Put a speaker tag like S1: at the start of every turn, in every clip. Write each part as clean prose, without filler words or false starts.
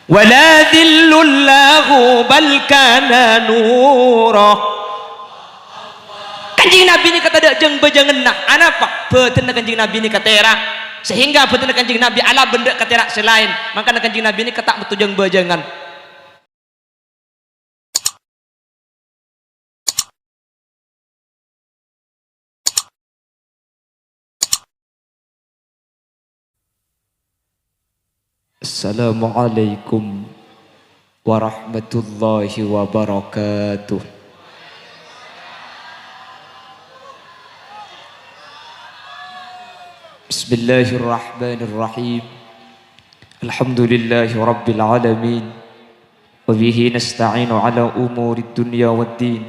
S1: wala dhillullahu bal kana nura. Kanjing Nabi ni kata dak jeng bejangan nak anapa betul kanjing Nabi ni kata era sehingga betul kanjing Nabi ala benda kata selain maka kanjing Nabi ni kata betul jeng bejangan. Assalamualaikum warahmatullahi wabarakatuh. Bismillahirrahmanirrahim. Alhamdulillahi rabbil alamin. Wa bihi nasta'inu ala umurid dunya waddin.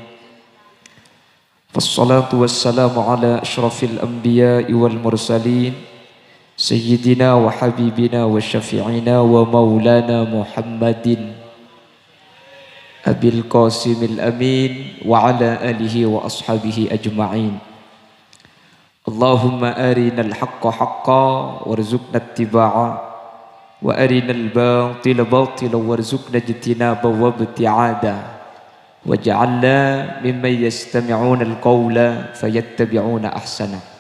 S1: Wassalatu wassalamu ala asyrafil anbiya'i wal mursalin. Sayyidina wa habibina wa syafi'ina wa maulana Muhammadin Abil Qasimil Amin wa ala alihi wa ashabihi ajma'in. Allahumma arinal haqqa haqqa warzuqna ittiba'a wa arinal batila batila warzuqna ijtinaba wa ibti'ada waj'alna mimman yastami'una al-qawla fayattabi'una ahsana.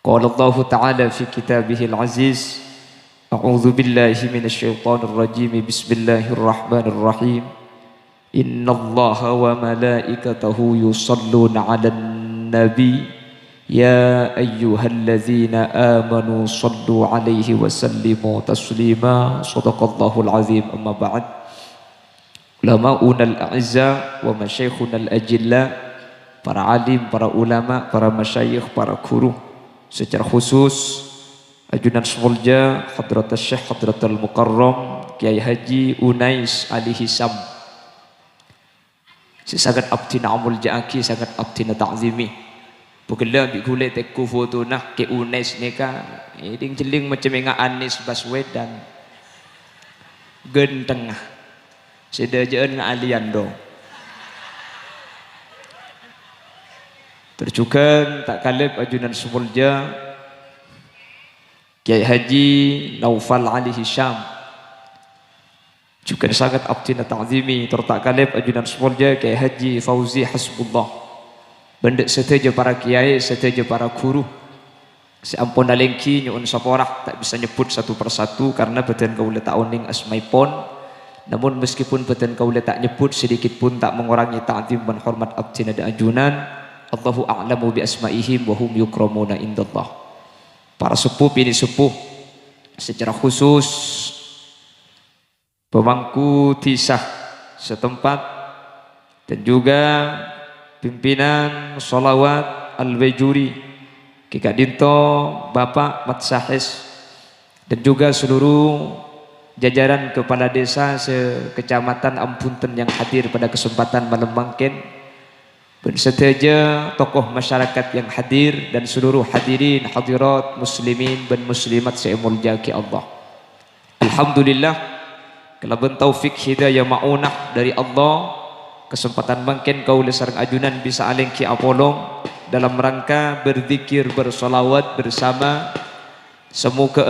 S1: Qala Allah Ta'ala fi kitabihil aziz. A'udzu billahi minasyaitonir rajim. Bismillahirrahmanirrahim. Innallaha wa malaikatahu yusholluna 'alan nabi ya ayyuhalladzina amanu shallu 'alaihi wa sallimu taslima. Shadaqallahul azim. Amma ba'd. Ulama'unal a'izza wa masyayikhunal ajilla, para alim, para ulama, para masyayikh, para guru, secara khusus Ajunan Semulja Hadratul Syekh Hadratul Mukarram Kiai Haji Unais Ali Hisam, si sangat abdi na'amul ja'aki, sangat abdi na ta'zimi. Bukala bikule teku foto nah ke Unais neka iding jeling macam nga Anis Baswedan genteng sedajaan nga alian do. Terjukan tak kalib Ajunan Semulja Kiai Haji Naufal Ali Hisham, juga sangat abdi na ta'zimi. Tertak kalib Ajunan Semulja Kiai Haji Fauzi Hasbullah, benda seteja para kiai, seteja para guru. Seampun alengki nyuun saporah tak bisa nyebut satu persatu karena beten kaula tak oning asmaipon. Namun meskipun beten kaula tak nyebut sedikit pun tak mengurangi ta'zim dan hormat abdi na Ajunan. Allahu a'lamu bi asma'ihim wa hum yukramuna indallah. Para sepuh ini sepuh secara khusus pemangku tisah setempat dan juga pimpinan sholawat Al-Bajuri Kika Dinto, Bapak Mat Sahis, dan juga seluruh jajaran kepala desa sekecamatan Ampunten yang hadir pada kesempatan malam bangken, berseteja tokoh masyarakat yang hadir dan seluruh hadirin hadirat muslimin dan muslimat semuljaki Allah. Alhamdulillah kalaban taufik hidayah maunah dari Allah, kesempatan bangken kaula sareng Ajunan bisa alengki apolong dalam rangka berzikir bersolawat bersama. Semoga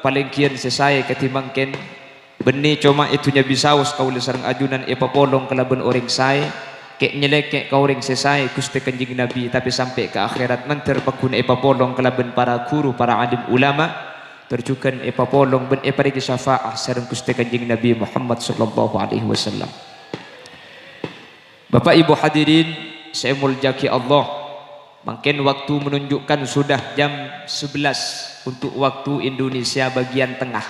S1: paling kian sesaya ketimbangken benih cuma itunya bisa us kaula sareng Ajunan epapolong kalaban orang saya kek nyelekek kau ring sesai Gusti Kanjeng Nabi, tapi sampai ke akhirat menter pakun epapolong kelaben para guru, para alim ulama, terjukan epapolong ben eparigi syafaah sareng Gusti Kanjeng Nabi Muhammad sallallahu alaihi wasallam. Bapak Ibu hadirin saya muljaki Allah, makin waktu menunjukkan sudah jam 11 untuk waktu Indonesia bagian tengah.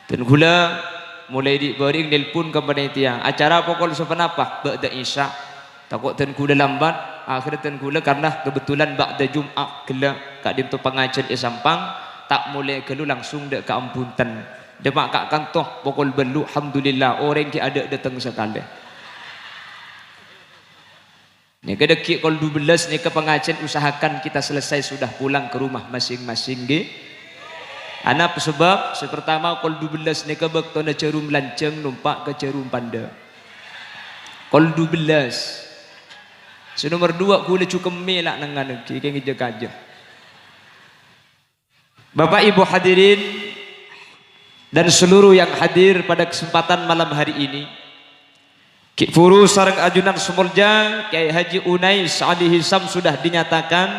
S1: Dan gula mulai dibering nelpon ke panitia acara pokok sepenapa ba'da isya takut ten kula lambat akhir ten kula karena kebetulan ba'da Jumat kala kak dintu pengajian sampang tak mulai kelu langsung dek ke Ampunten demak kak kantoh pokok belu alhamdulillah orang ki ada datang sekali ni kedeki kol 12 ni ke pengajian usahakan kita selesai sudah pulang ke rumah masing-masing ge. Anak sebab sepertama kol 12 ni kebek tona cerum lanceng numpak ke cerum panda. Kol 12. Senomor 2 kula cukem melak nang ngane ki keng aja. Bapak Ibu hadirin dan seluruh yang hadir pada kesempatan malam hari ini. Ki Furu sareng ajunan Sumulja Kiai Haji Unais Ali Hisam sudah dinyatakan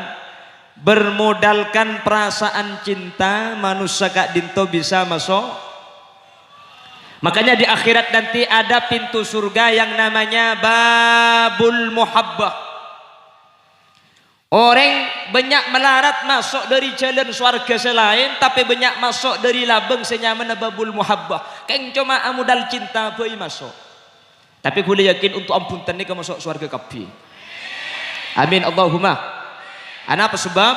S1: bermodalkan perasaan cinta manusia Kak Dinto bisa masuk. Makanya di akhirat nanti ada pintu surga yang namanya Babul Muhabbah. Orang banyak melarat masuk dari jalan swarga selain, tapi banyak masuk dari labeng senyaman Babul Muhabbah. Keng cuma modal cinta boy masuk. Tapi boleh yakin untuk ampuntan ni kau masuk swarga kapi. Amin Allahumma. Ana apa sebab?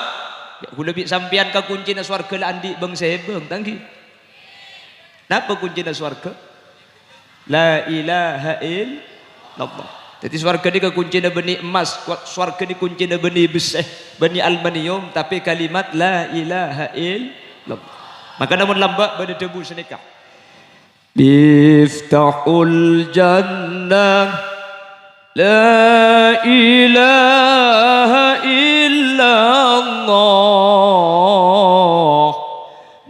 S1: Ya lebih sampian ka kunci na swarga la andi bang sebeng tanggi. Napa kunci na swarga? La ilaha illallah. Jadi swarga ni ka kunci na benih emas, swarga ni kunci na benih besi, benih aluminium, tapi kalimat la ilaha illallah. Maka namun lambak pada debu senikah. Miftahul jannah la ilaha illallah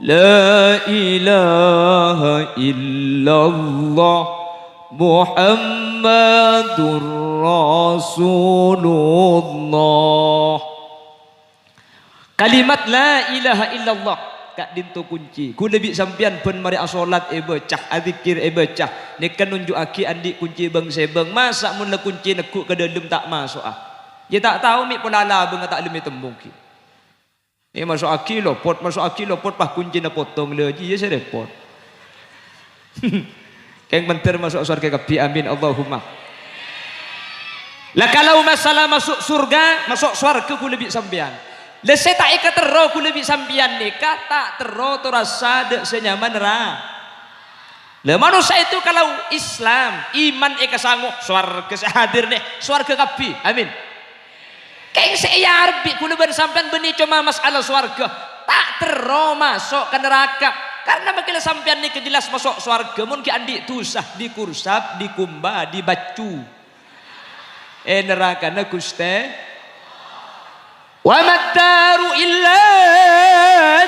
S1: la ilaha illallah Muhammadur Rasulullah. Kalimat la ilaha illallah Kak Dinto kunci. Ku lebih sampian pun mari asolat bacah, azikir bacah. Nekan nunjuk aki andi kunci bang sebeng. Masa mun la kunci nekuk ke dalam tak masuk ah. Dia tak tahu mi pelala bang tak lemi tembung ki. Masuk aki lopot, masuk aki lopot pah kunci na potong le ji ya repot. Keng menter masuk surga kapi amin Allahumma. Lah kalau masalah masuk surga, masuk surga ku lebih sampian. Lesai tak ikat terro ku lebih sampian ni kata terro tu rasa dek senyaman ra. Le manusia itu kalau Islam iman eka sanggup swarga sehadir nih swarga kapi amin. Kayak saya arbi ku lebih sampian benih cuma masalah swarga tak terro masuk ke neraka karena makin sampian ni kejelas masuk swarga mun ki andi tusah dikursap dikumba dibacu neraka na guste. Wa maddaru illa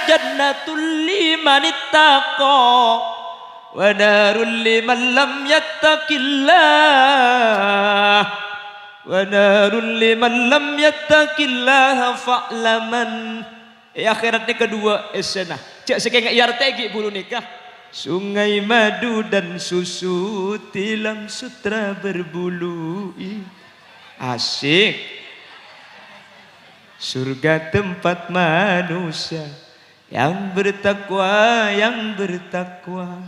S1: jannatul liman ittaqa wa darul liman lam yattaqillah wa darul liman lam yattaqillah fa'laman. Akhirat ni kedua esena cak sekeng yartegi bulu nikah sungai madu dan susu tilam sutra berbulu asik. Surga tempat manusia yang bertakwa, yang bertakwa.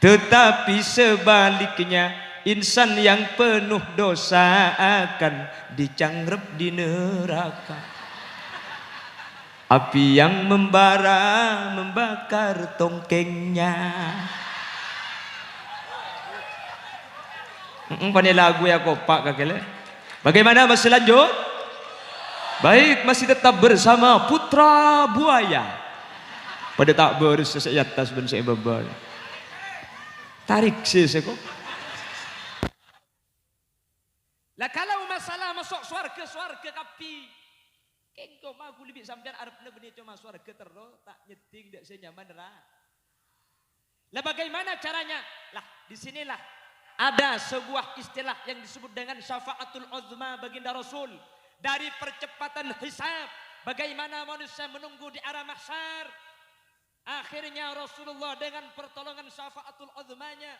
S1: Tetapi sebaliknya insan yang penuh dosa akan dicanggrep di neraka. Api yang membara membakar tongkengnya. Pani lagu ya kopak kakele. Bagaimana mas lanjut? Baik, masih tetap bersama Putra Buaya. Pada tak bersesek atas ben saya babal. Tarik sih kok. Lah kalau masalah masuk swarga kapi. Kengko magu lebih sampean arepna benih cuma swarga terus tak nyeting dak senyaman ra. Lah bagaimana caranya? Lah disinilah ada sebuah istilah yang disebut dengan syafaatul uzma baginda Rasul. Dari percepatan hisab, bagaimana manusia menunggu di arah mahsyar. Akhirnya Rasulullah dengan pertolongan syafaatul uzmanya.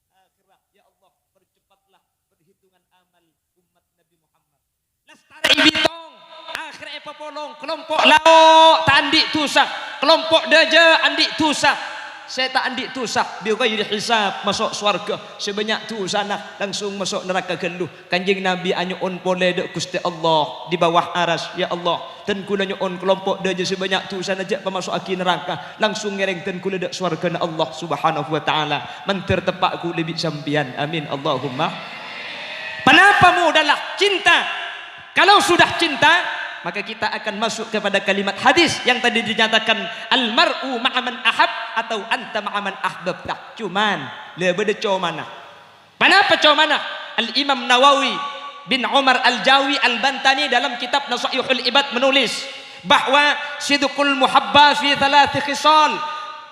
S1: Akhirnya ya Allah percepatlah perhitungan amal umat Nabi Muhammad. Lestari bitong, akhirnya popolong kelompok lao tandik tusak, kelompok daja andik tusak. Saya tak andik tusah biar hisab masuk swarga sebanyak tu sana langsung masuk neraka geluh. Kanjeng Nabi anyuun pole dek Gusti Allah di bawah aras ya Allah ten kula nyuun kelompok deje sebanyak tu sana jak pemasuk aki neraka langsung ngereng ten kula dek swarga na Allah Subhanahu wa taala menter tepak ku lebih sampian amin Allahumma. Kenapa mudahlah cinta? Kalau sudah cinta maka kita akan masuk kepada kalimat hadis yang tadi dinyatakan almar'u ma'aman ahab atau anta ma'aman ahbabta. Cuman lebih cow mana? Kenapa cow mana? Al-Imam Nawawi bin Umar Al-Jawi Al-Bantani dalam kitab Nasaihul Ibad menulis bahwa sidqul muhabba fi thalath khisal.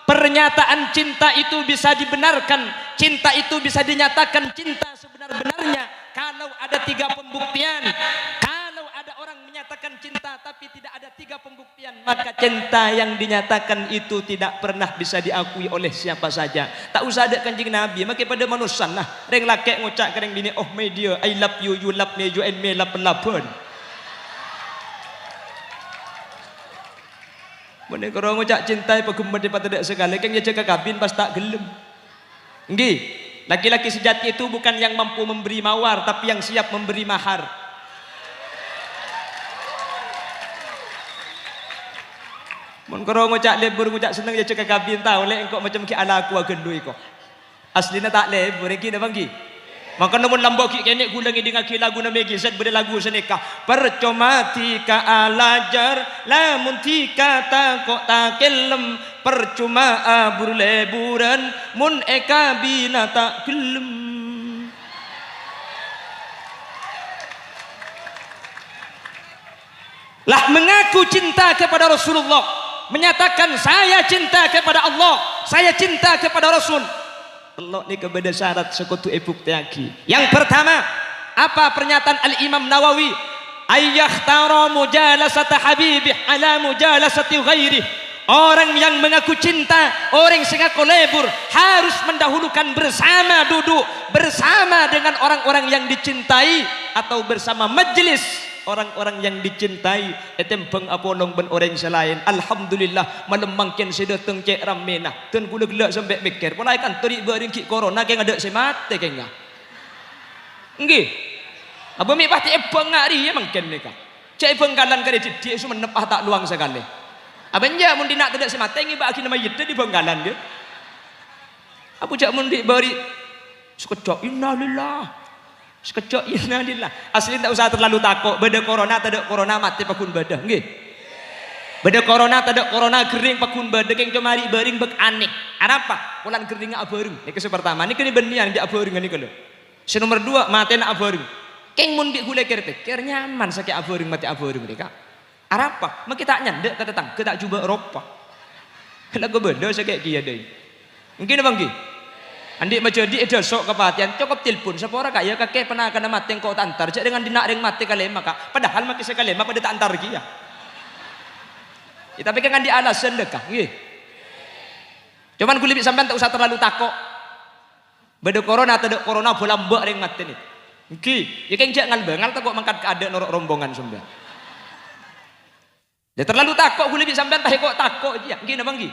S1: Pernyataan cinta itu bisa dibenarkan, cinta itu bisa dinyatakan cinta sebenar-benarnya kalau ada 3 pembuktian. Kalau ada orang menyatakan cinta tapi tidak ada 3 pembuktian, maka cinta yang dinyatakan itu tidak pernah bisa diakui oleh siapa saja. Tak usah ada Kanjeng Nabi, maka pada manusia lah reng lakek ngucap kereng bini, oh media I love you, you love me, you and me love lapun. Mana kalau ngucap cinta pegumban di pada segala kan dia jaga kabin pas tak gelem. Nggih, laki-laki sejati itu bukan yang mampu memberi mawar tapi yang siap memberi mahar. Mun kalau ngucap lebur ngucap seneng dia jaga kabin tahu lek engkau macam ki ala aku agendui kok. Aslina tak lebur iki dah bangki. Maka namun lambok kene gulangi dengan lagu na megi set berde lagu seneka percuma tika alajar lamun tika takok takelem percuma abur leburan mun eka bina tak gelem. Lah mengaku cinta kepada Rasulullah, menyatakan saya cinta kepada Allah, saya cinta kepada Rasul. Allah ni kepada syarat sekutu ebuk tiaki. Yang pertama, apa pernyataan Al-Imam Nawawi? Ayyakhtara mujalasata habibih ala mujalasati ghairih. Orang yang mengaku cinta, orang yang mengaku lebur harus mendahulukan bersama duduk bersama dengan orang-orang yang dicintai atau bersama majelis orang-orang yang dicintai. Etempeng apolong ben orang selain. Alhamdulillah malam mangkin sedateng cek ramena. Tun kula gelak sampai mikir. Pun kan teri bering ki corona keng ada semate keng ngah. Nggih. Apa mi pasti ebang ngari ya mangkin mereka. Cek benggalan kare dia isu menepah tak luang sekali. Abanja mun dinak tidak semate ngi bagi nama yete di benggalan dia. Apa cak mun di bari sekejap innalillah. Sekejap innalillah. Asli tak usah terlalu takut. Beda corona tak ada corona mati pakun beda. Nggih. Beda corona tak ada corona kering pakun beda keng kemari bering bek aneh. Apa? Pulan kering abareng. Niki pertama. Niki benian di abareng niki lho. Nomor 2 mati nak abareng. Keng mun di gule kerte. Ker nyaman sakit abareng mati abareng mereka. Apa? Mak kita nyandek tak datang. Kita coba Eropa. Lagu beda sakit kia deui. Mungkin bang ki. Andi macam di esok kepatian cukup telepon sepora kaya kakek pernah kena mati kau tantar cak dengan dinak ring mati kalema kak padahal mati sekalema pada tak antar kia ya, tapi kan di alasan dekah nggih cuman kulit sampean tak usah terlalu takut beda corona tak ada corona bola mbak ring mati ni nggih ya kan jak ngalbengal tak kok mangkat keadaan norok rombongan sampean ya terlalu takut kulit sampean tak kok takut ya nggih napa nggih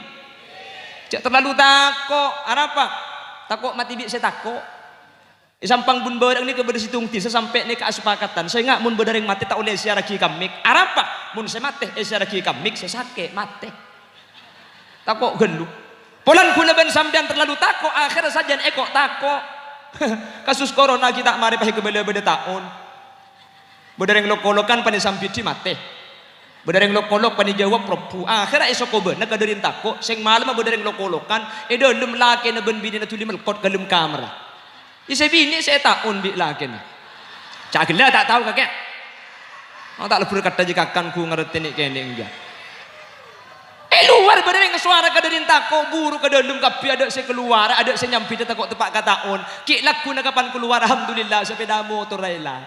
S1: jak terlalu takut apa takut mati bi saya takut sampang bun barang ni kepada situng ti sampai ni ke asepakatan saya ngak mun berdaring mati tak oleh secara ki kamik arapa mun saya mati secara ki kamik saya sakit mati takut gelu polan kula ben sampean terlalu takut akhir saja kok takut kasus corona kita mari pahi kebela beda tahun berdaring lokolokan pani sampiti mati berdaring lokolok pani jawab propu akhirnya esok ko ben nagadarin tako sing malam berdaring lokolokan dalem laki na ben bini na tuli melkot kalem kamera isa bini saya taon bi laki na cagila tak tahu kakek oh tak lebur kata jikakan ku ngerti ni kene enggak luar berdaring suara kadarin tako buru ke dalem kapi ada saya keluar ada saya nyampi tako tepak kataon ki laku na kapan keluar alhamdulillah sepeda motor rela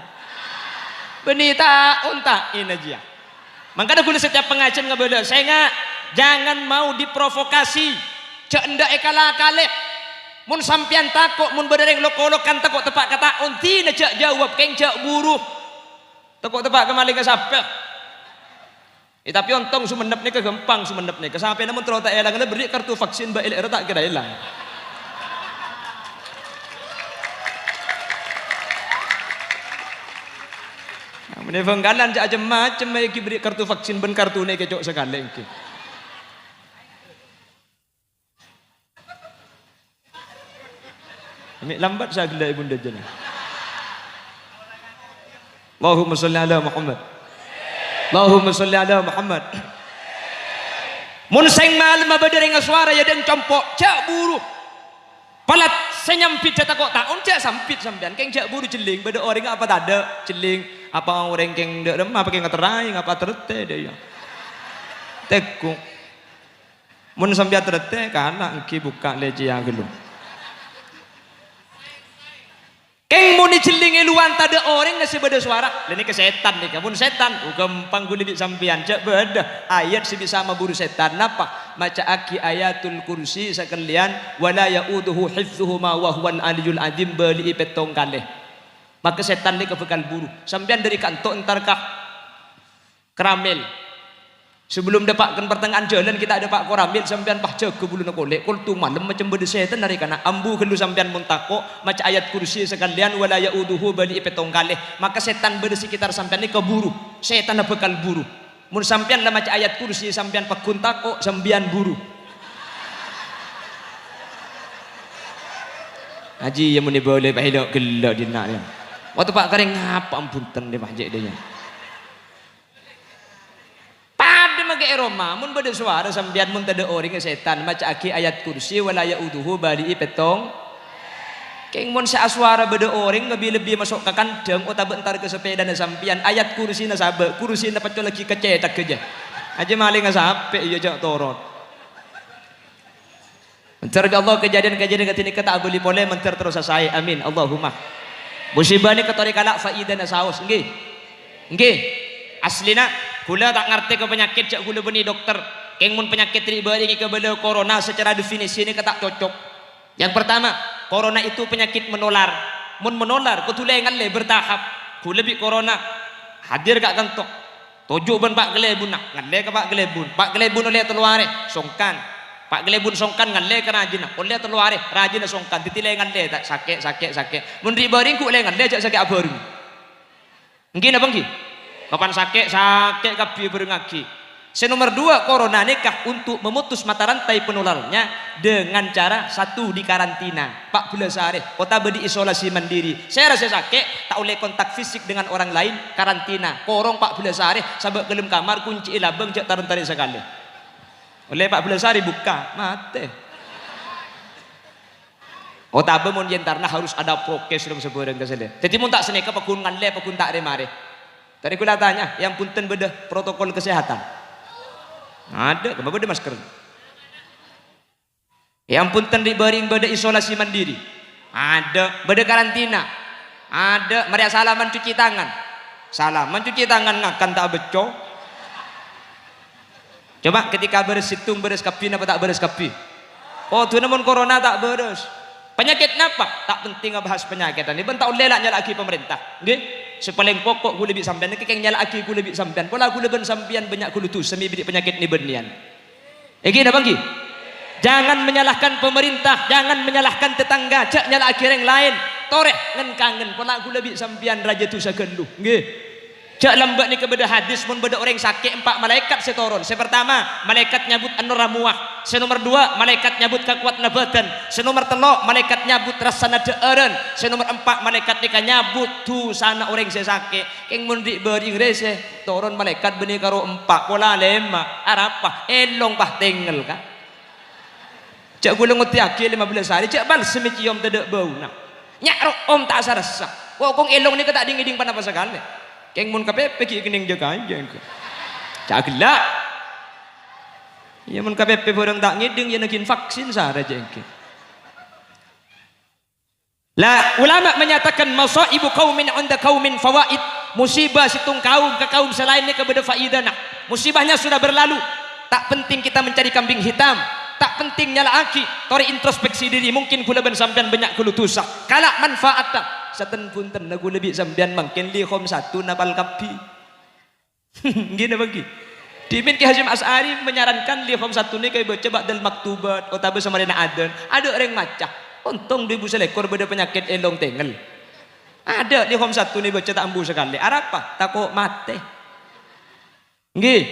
S1: benita unta inaja. Makanya kulit setiap pengajian ngebela saya nggak jangan mau diprovokasi cek ndak ekala-kale mun sampian takut mun berdereng lokolokan takut tepak kata unti na cek jawab keng cek buruh takut tepak kembali ke sapek tapi ontong sumenep ni kegempang sumenep ni kesampai namun terus tak elang beri kartu vaksin ba elek tak kira elang Mene benggalan aja macam iki beri kartu vaksin ben kartune kecok sekali iki. Ambil lambat saya gelak ibunda jana. Allahumma salli ala Muhammad. Allahumma salli ala Muhammad. Mun sing malam badering suara ya den compok cak buru. Palat senyampit cak kok taun cak sampit sampean keng cak buru jeling beda orang apa tak ada jeling apa orang keng dak remah pakai ngaterai ngapa terete dia. Tekuk. Mun sampeyan trete kana engki buka leji yang gelu. Keng muni celing eluan tada orang ngasih beda suara. Ini ke setan nih, kamu setan. Gampang gue lebih sampian cek beda. Ayat si bisa maburu setan. Napa? Maca aki ayatul kursi sekalian. Wala yauduhu hifzuhuma wa huwal aliyul azim beli petong kalih. Maka setan nih kebekal buru. Sampian dari kantor entarkah keramil. Sebelum dapatkan pertengahan jalan kita ada Pak Koramil sampean pah jaga bulu kolek kul tu malam macam beda setan dari kana ambu kelu sampean muntako maca ayat kursi sekalian wala yauduhu bali petong kalih maka setan beda sekitar sampean ni keburu setan bakal buru mun sampean lah maca ayat kursi sampean pakuntako sampean buru haji yang muni boleh bahilok gelok dina ya waktu Pak Karing ngapa ampunten de mahjek dia ke Roma mun beda suara sampean mun tada orang ke setan maca aki ayat kursi wala yauduhu bali petong keng mun sa suara beda orang lebih masuk ke kandang ota bentar ke sepeda na sampean ayat kursi na sabe kursi na pacol lagi kecetak keja aja maling sape iya jak torot mencer Allah kejadian-kejadian katini kata beli boleh mencer terus saya amin Allahumma musibah ni katori kalak faidah na saos nggih aslina kula tak ngerti ke penyakit cak kula beni dokter keng mun penyakit ini beri ke bela corona secara definisi ini ketak cocok yang pertama corona itu penyakit menular mun menular ketulengan le bertahap kula bi corona hadir gak kantok tujuh ban Pak Gelebun nak ngalle ke Pak Gelebun oleh teluare songkan Pak Gelebun songkan ngalle ke rajin oleh teluare rajin songkan titilengan le tak sakit mun ri beri ku le ngalle jak sakit abaru nggih napa nggih kapan sakit kapi berengaki. Nomor 2 corona nikah untuk memutus mata rantai penularnya dengan cara satu di karantina 14 hari kota bedi isolasi mandiri saya rasa sakit tak boleh kontak fisik dengan orang lain karantina korong 14 hari sabak gelem kamar kunci ilabeng cek tarik sekali oleh 14 hari buka mate otabe mun yentarna harus ada prokes dong sebarang kesele jadi mun tak seneka pakun ngalle pakun tak remare. Tadi kula tanya, yang punten beda protokol kesehatan. Ada, kenapa beda masker? Yang punten diberi beda isolasi mandiri. Ada, beda karantina. Ada, mari salaman cuci tangan. Salaman cuci tangan ngakan tak beco. Coba ketika beres situng beres kapi apa tak beres kapi? Oh, tuh namun corona tak beres. Penyakit napa? Tak penting ngebahas penyakit. Ini bentak lelak nyalaki pemerintah. Nggih? Sepaling pokok gue lebih sampean kekeng nyala aki gue lebih sampean pola gue lebih sampean banyak gue tu semi bidik penyakit ni bernian gini bangki jangan menyalahkan pemerintah jangan menyalahkan tetangga cak nyala aki yang lain toreh ngen kangen pola gue lebih sampean raja tu sagendu nggih cak lambat ni kebeda hadis mun beda orang sakit 4 malaikat setoron pertama malaikat nyabut an-nuramuah nomor 2 malaikat nyabut kekuat nabatan nomor 3 malaikat nyabut rasana deeren nomor 4 malaikat nika nyabut tu sana orang sakit keng mun diberi rese toron malaikat beni karo 4 pola 5 arapa elong pah tengel ka cak gula nguti aki 15 hari cak bal semicium tedek bau nak nyak om tak sarasa kok kong elong ni tak ding-ding panapa sekali keng mun KPP ki kening jaga aja cak gelak ya mun KPP barang tak ngiding ya nakin vaksin sara jengke lah ulama menyatakan masaibu qaumin 'inda qaumin fawaid musibah situng kaum ke kaum selain ni kepada faidana musibahnya sudah berlalu tak penting kita mencari kambing hitam tak penting nyala aki tori introspeksi diri mungkin kula ben sampean banyak kulu tusah kalak manfaatna saten punten lagu lebih sampean mungkin li khom satu napal kapi gini bagi Dimin Ki Hasyim As'ari menyarankan li khom satu ni kaya baca ba'dal maktubat otabe sama rena adan ada orang macah untung 2000 selekor beda penyakit elong tengel ada li khom satu ni baca tak ambu sekali arapa takut mate nggih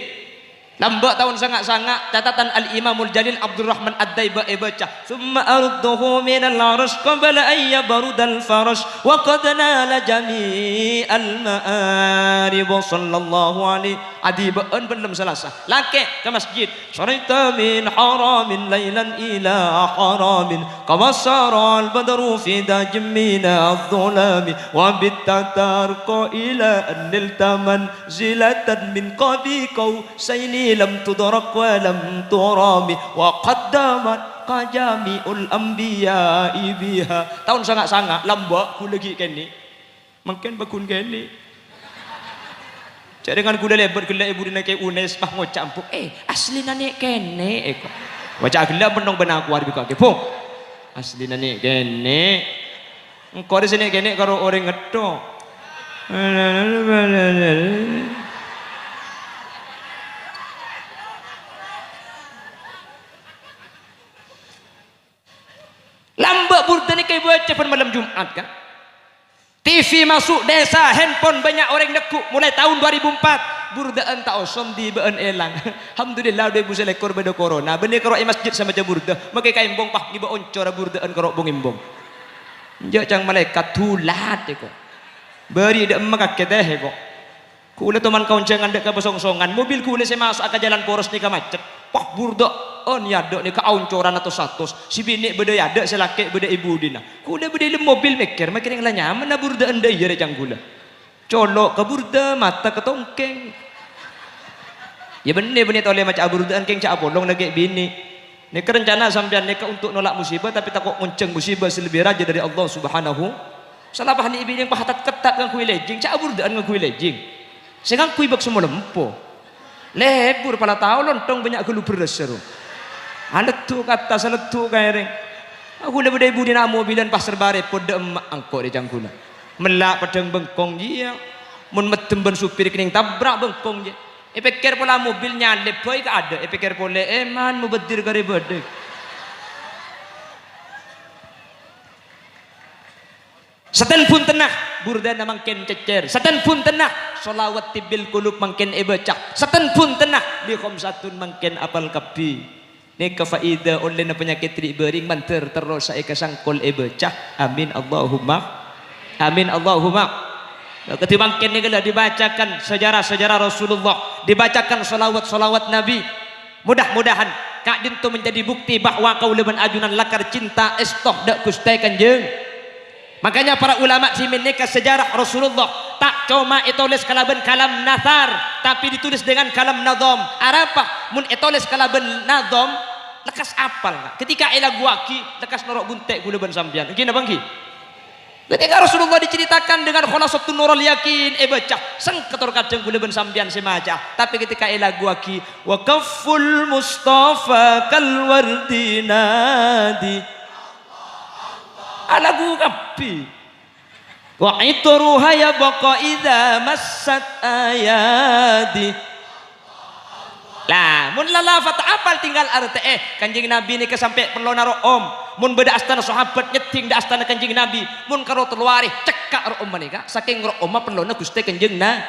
S1: lambat tahun sangat-sangat catatan Al-Imamul Jalil Abdurrahman Ad-Daiba baca summa arduhu minal arsh qabla an yabrudal farash wa qad nala jami'al ma'arib sallallahu alaihi adibaan belum selasa laki ke masjid syarita min haramin laylan ila haramin qawassara al-badru fi dajmina adh-dhulami wa bittatar ila an niltaman zilatan min qabi qaw sayni
S2: misli lam tudrak wa lam turami wa qaddamat qajami'ul anbiya'i biha. Tahun sangat-sangat lambak ku lagi kene. Makin bakun kene. Cak dengan kuda lebat gelak ibu dina ke UNES pah ngocak empuk. Asli nane kene kok. Wajah gelak benong benak aku arbi kok. Pung. Asli nane kene. Engkau di sini kene karo orang ngedok. Lambak burda ni kayak baca pada malam Jumat kan. TV masuk desa, handphone banyak orang nekuk mulai tahun 2004. Burdaan tak osom di bean elang. Alhamdulillah udah bisa lekor pada corona. Benih karo masjid sama aja burda. Makai kain bong pah di beon cora burdaan karo bong imbong. Njak cang malaikat tulat kok. Beri dak emak keteh kok. Kule teman kawan jangan dek kebosong-songan. Mobil kule saya masuk ke jalan poros ni ke macet. Pak burda on yadok ni ke auncoran atau satos. Si bini beda yadok selaki beda ibu dina. Kule beda le mobil mikir makin yang nyaman na burda anda ya recang gula. Colok ke burda mata ke tongkeng. Ya benih toleh macam burdaan keng cak bolong lagi bini. Ni kerencana sampean ni untuk nolak musibah tapi takut ngonceng musibah selebih raja dari Allah Subhanahu. Salah paham ni ibu yang pahatat ketat dengan kui lejing, cak burdaan dengan kui lejing. Sekarang kui bak semua lempo. Lebur pala tahu lontong banyak gelu beres seru. Aletu kata seletu kaireng. Aku dah berdaya budi nak mobilan pasar bare poda emak angkot di jangkuna. Melak padang bengkong dia. Mun medem ben supir kening tabrak bengkong dia. Pikir pula mobilnya leboi ke ada. Pikir pula man mau bedir kare bedek. Setan pun tenah burda mangken cecer. Setan pun tenah solawat tibil kulub mangken ebacak. Setan pun tenah di khamsatun mangken apal kapi. Ni kefaida oleh na penyakit tri bering manter terus saya kesangkol ebacak. Amin Allahumma. Amin Allahumma. Ketika mangken ni gala dibacakan sejarah-sejarah Rasulullah, dibacakan solawat-solawat Nabi. Mudah-mudahan kak dintu menjadi bukti bahwa kau leban ajunan lakar cinta estok dak kustai kanjeng. Makanya para ulama menikah sejarah Rasulullah tak cuma ditulis kalaban kalam nathar tapi ditulis dengan kalam nadham. Arapa mun ditulis kalaban nadham lekas apal ketika lagu aki lekas norok buntek gula ban sampean. Gini bangki. Ketika Rasulullah diceritakan dengan khulasatun nurul yakin baca sengketor kadang gula ban sampean semaja tapi ketika lagu aki wa kafful mustafa kal wardinadi alagu kapi wa itruha ya baqa idza massat ayadi lah mun lalafat apal tinggal RTE kanjeng Nabi ni kesampe perlu naro om mun beda astana sahabat nyeting da astana kanjeng Nabi mun karo teluari cekak ro om menika saking ro om perlu na Gusti kanjeng na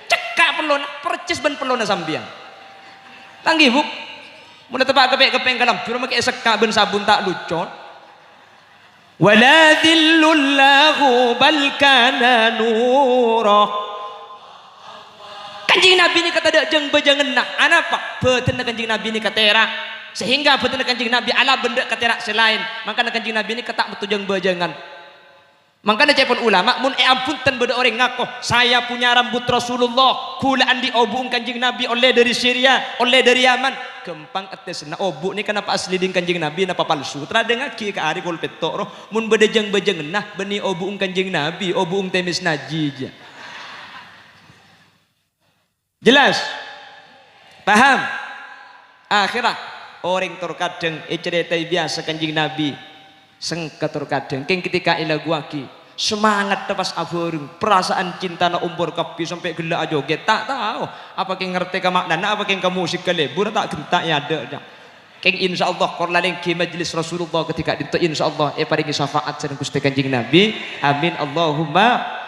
S2: cekak perlu na percis ben perlu na sambian tanggih bu mun tebak kepeng kalam piro make sekak ben sabun tak lucot wala dhillullahu bal kana nura. Kanjeng Nabi ni kata dak jeng bejangan nak anapa beuteuh kanjeng Nabi ni katera sehingga beuteuh kanjeng Nabi ala benda katera selain makana kanjeng Nabi ni ketak betul jeng bejangan. Makanya cepon ulama mun ampunten beda orang ngaku saya punya rambut Rasulullah kulaan diobung kanjeng Nabi oleh dari Syria oleh dari Yaman gempang etesna obuk ni kenapa asli ding kanjeng Nabi napa palsu tradeng aki ka ari kul petok roh mun beda jeng nah beni obung kanjeng Nabi obung temis najija. Jelas paham akhirat orang terkadang cerita biasa kanjeng Nabi sengketur kadang keng ketika ilagu aki semangat tepas aburung perasaan cinta na umpur kapi sampai gila joget tak tahu apa keng ngerti ke maknana apa keng ke musik ke lebur tak gentak ya ada keng insyaallah korlaling ki majlis Rasulullah ketika itu insyaallah paringi syafaat sareng Gusti Kanjeng Nabi amin Allahumma.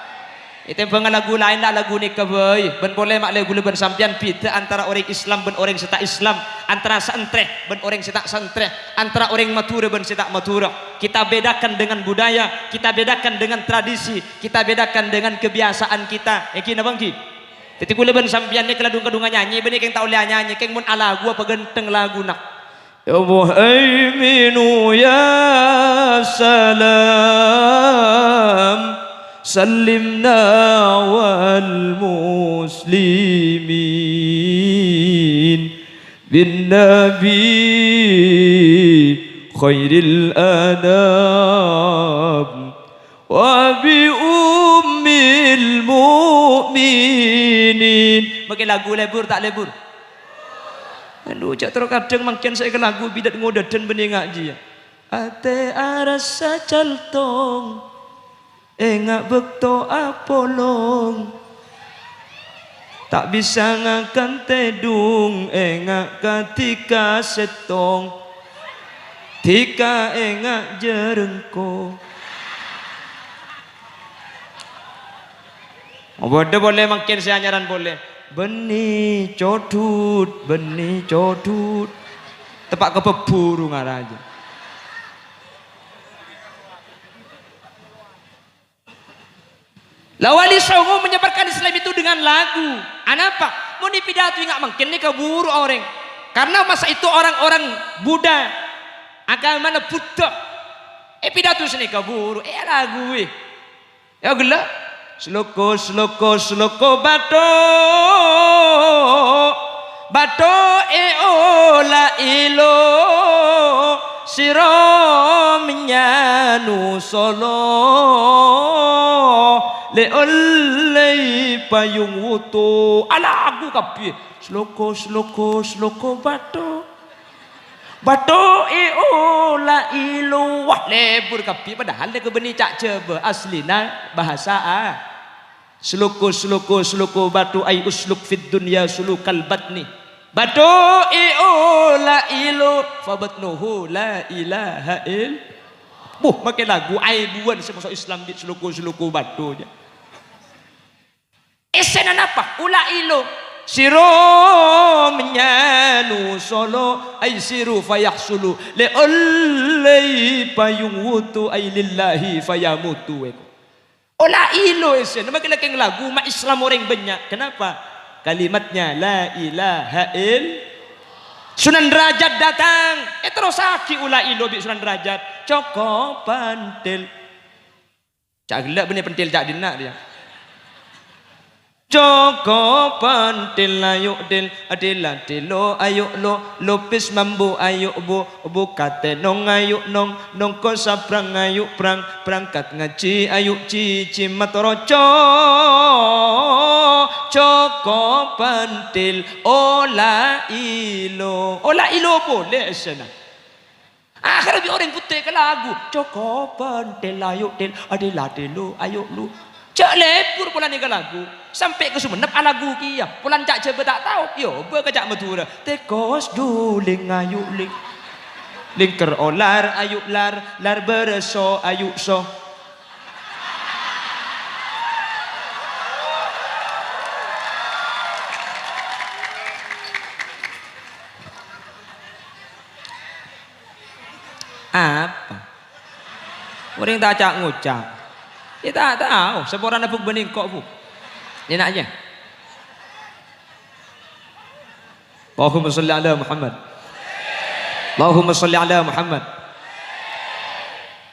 S2: Itu pengen lagu lain lah lagu ni kebay ben boleh mak lagu leban sampian beda antara orang Islam ben orang setak Islam antara santreh ben orang setak santreh antara orang matura ben setak matura kita bedakan dengan budaya kita bedakan dengan tradisi kita bedakan dengan kebiasaan kita kina bangki jadi ku leban sampian ni keladung-kadung nyanyi benih keng tak boleh nyanyi keng mun ala gua pegenteng lagu nak ya muhaiminu ya salam سلمنا والمسلمين
S1: bin nabi khairil anam wa bi ummil mu'minin.
S2: Pakai lagu lebur tak lebur? Aduh, cak terus kadang makin saya ke lagu bidat ngodaden bening ngaji ya. Ate arasa caltong engak bekto apolong tak bisa ngakan tedung engak ketika setong tika engak jerengko. Boleh makin saya nyaran boleh. Benih codut tepak ke peburu ngaraja. Lawali Songo menyebarkan Islam itu dengan lagu. Anapa? Mau pidato nggak mungkin nih keburu orang. Karena masa itu orang-orang Buddha, agama Buddha. Pidato sini keburu. Lagu ya gila. Sloko bato ola ilo siro menyanu solo le oleh payung wuto alagu kapi sloko bato ola ilo wah lebur kapi padahal dia kebeni cak coba aslina bahasa Sluku batu ay usluk fid dunya sulukal batni batu la ilu fabatnuhu la ilaha il makin lagu aibuan semasa Islam di sluku batu nya esenan apa ula ilu siro menyanu solo ay siru fayahsulu le oleh payung wutu ay lillahi fayamutu ola ilo esen, nama kelakeng lagu mak Islam orang banyak. Kenapa? Kalimatnya la ilaha il. Sunan Derajat datang. Terus aki ula ilo bi Sunan Derajat. Coko pantil. Cak gelak benih pentil cak dinak dia. Coko pantil ayuk dil adila dilo ayuk lo lupis mambu ayuk bu kate nong ayuk nong ko saprang ayuk perangkat ngaji ayuk cici matoroco coko pantil ola ilo boleh sana. Akhirnya orang putih ke lagu coko pantil ayuk dil adila dilo ayuk lu. Cak lepur pulan ni lagu sampai ke Sumenep lagu kia pulan cak coba tak tahu yo berkejak Madura tekos duling ayuk ling lingker olar ayuk lar bereso ayuk so apa orang tak cak ngucap kita tak tahu seborang apuk bening kok bu ini naknya Allahumma salli ala Muhammad Allahumma salli ala Muhammad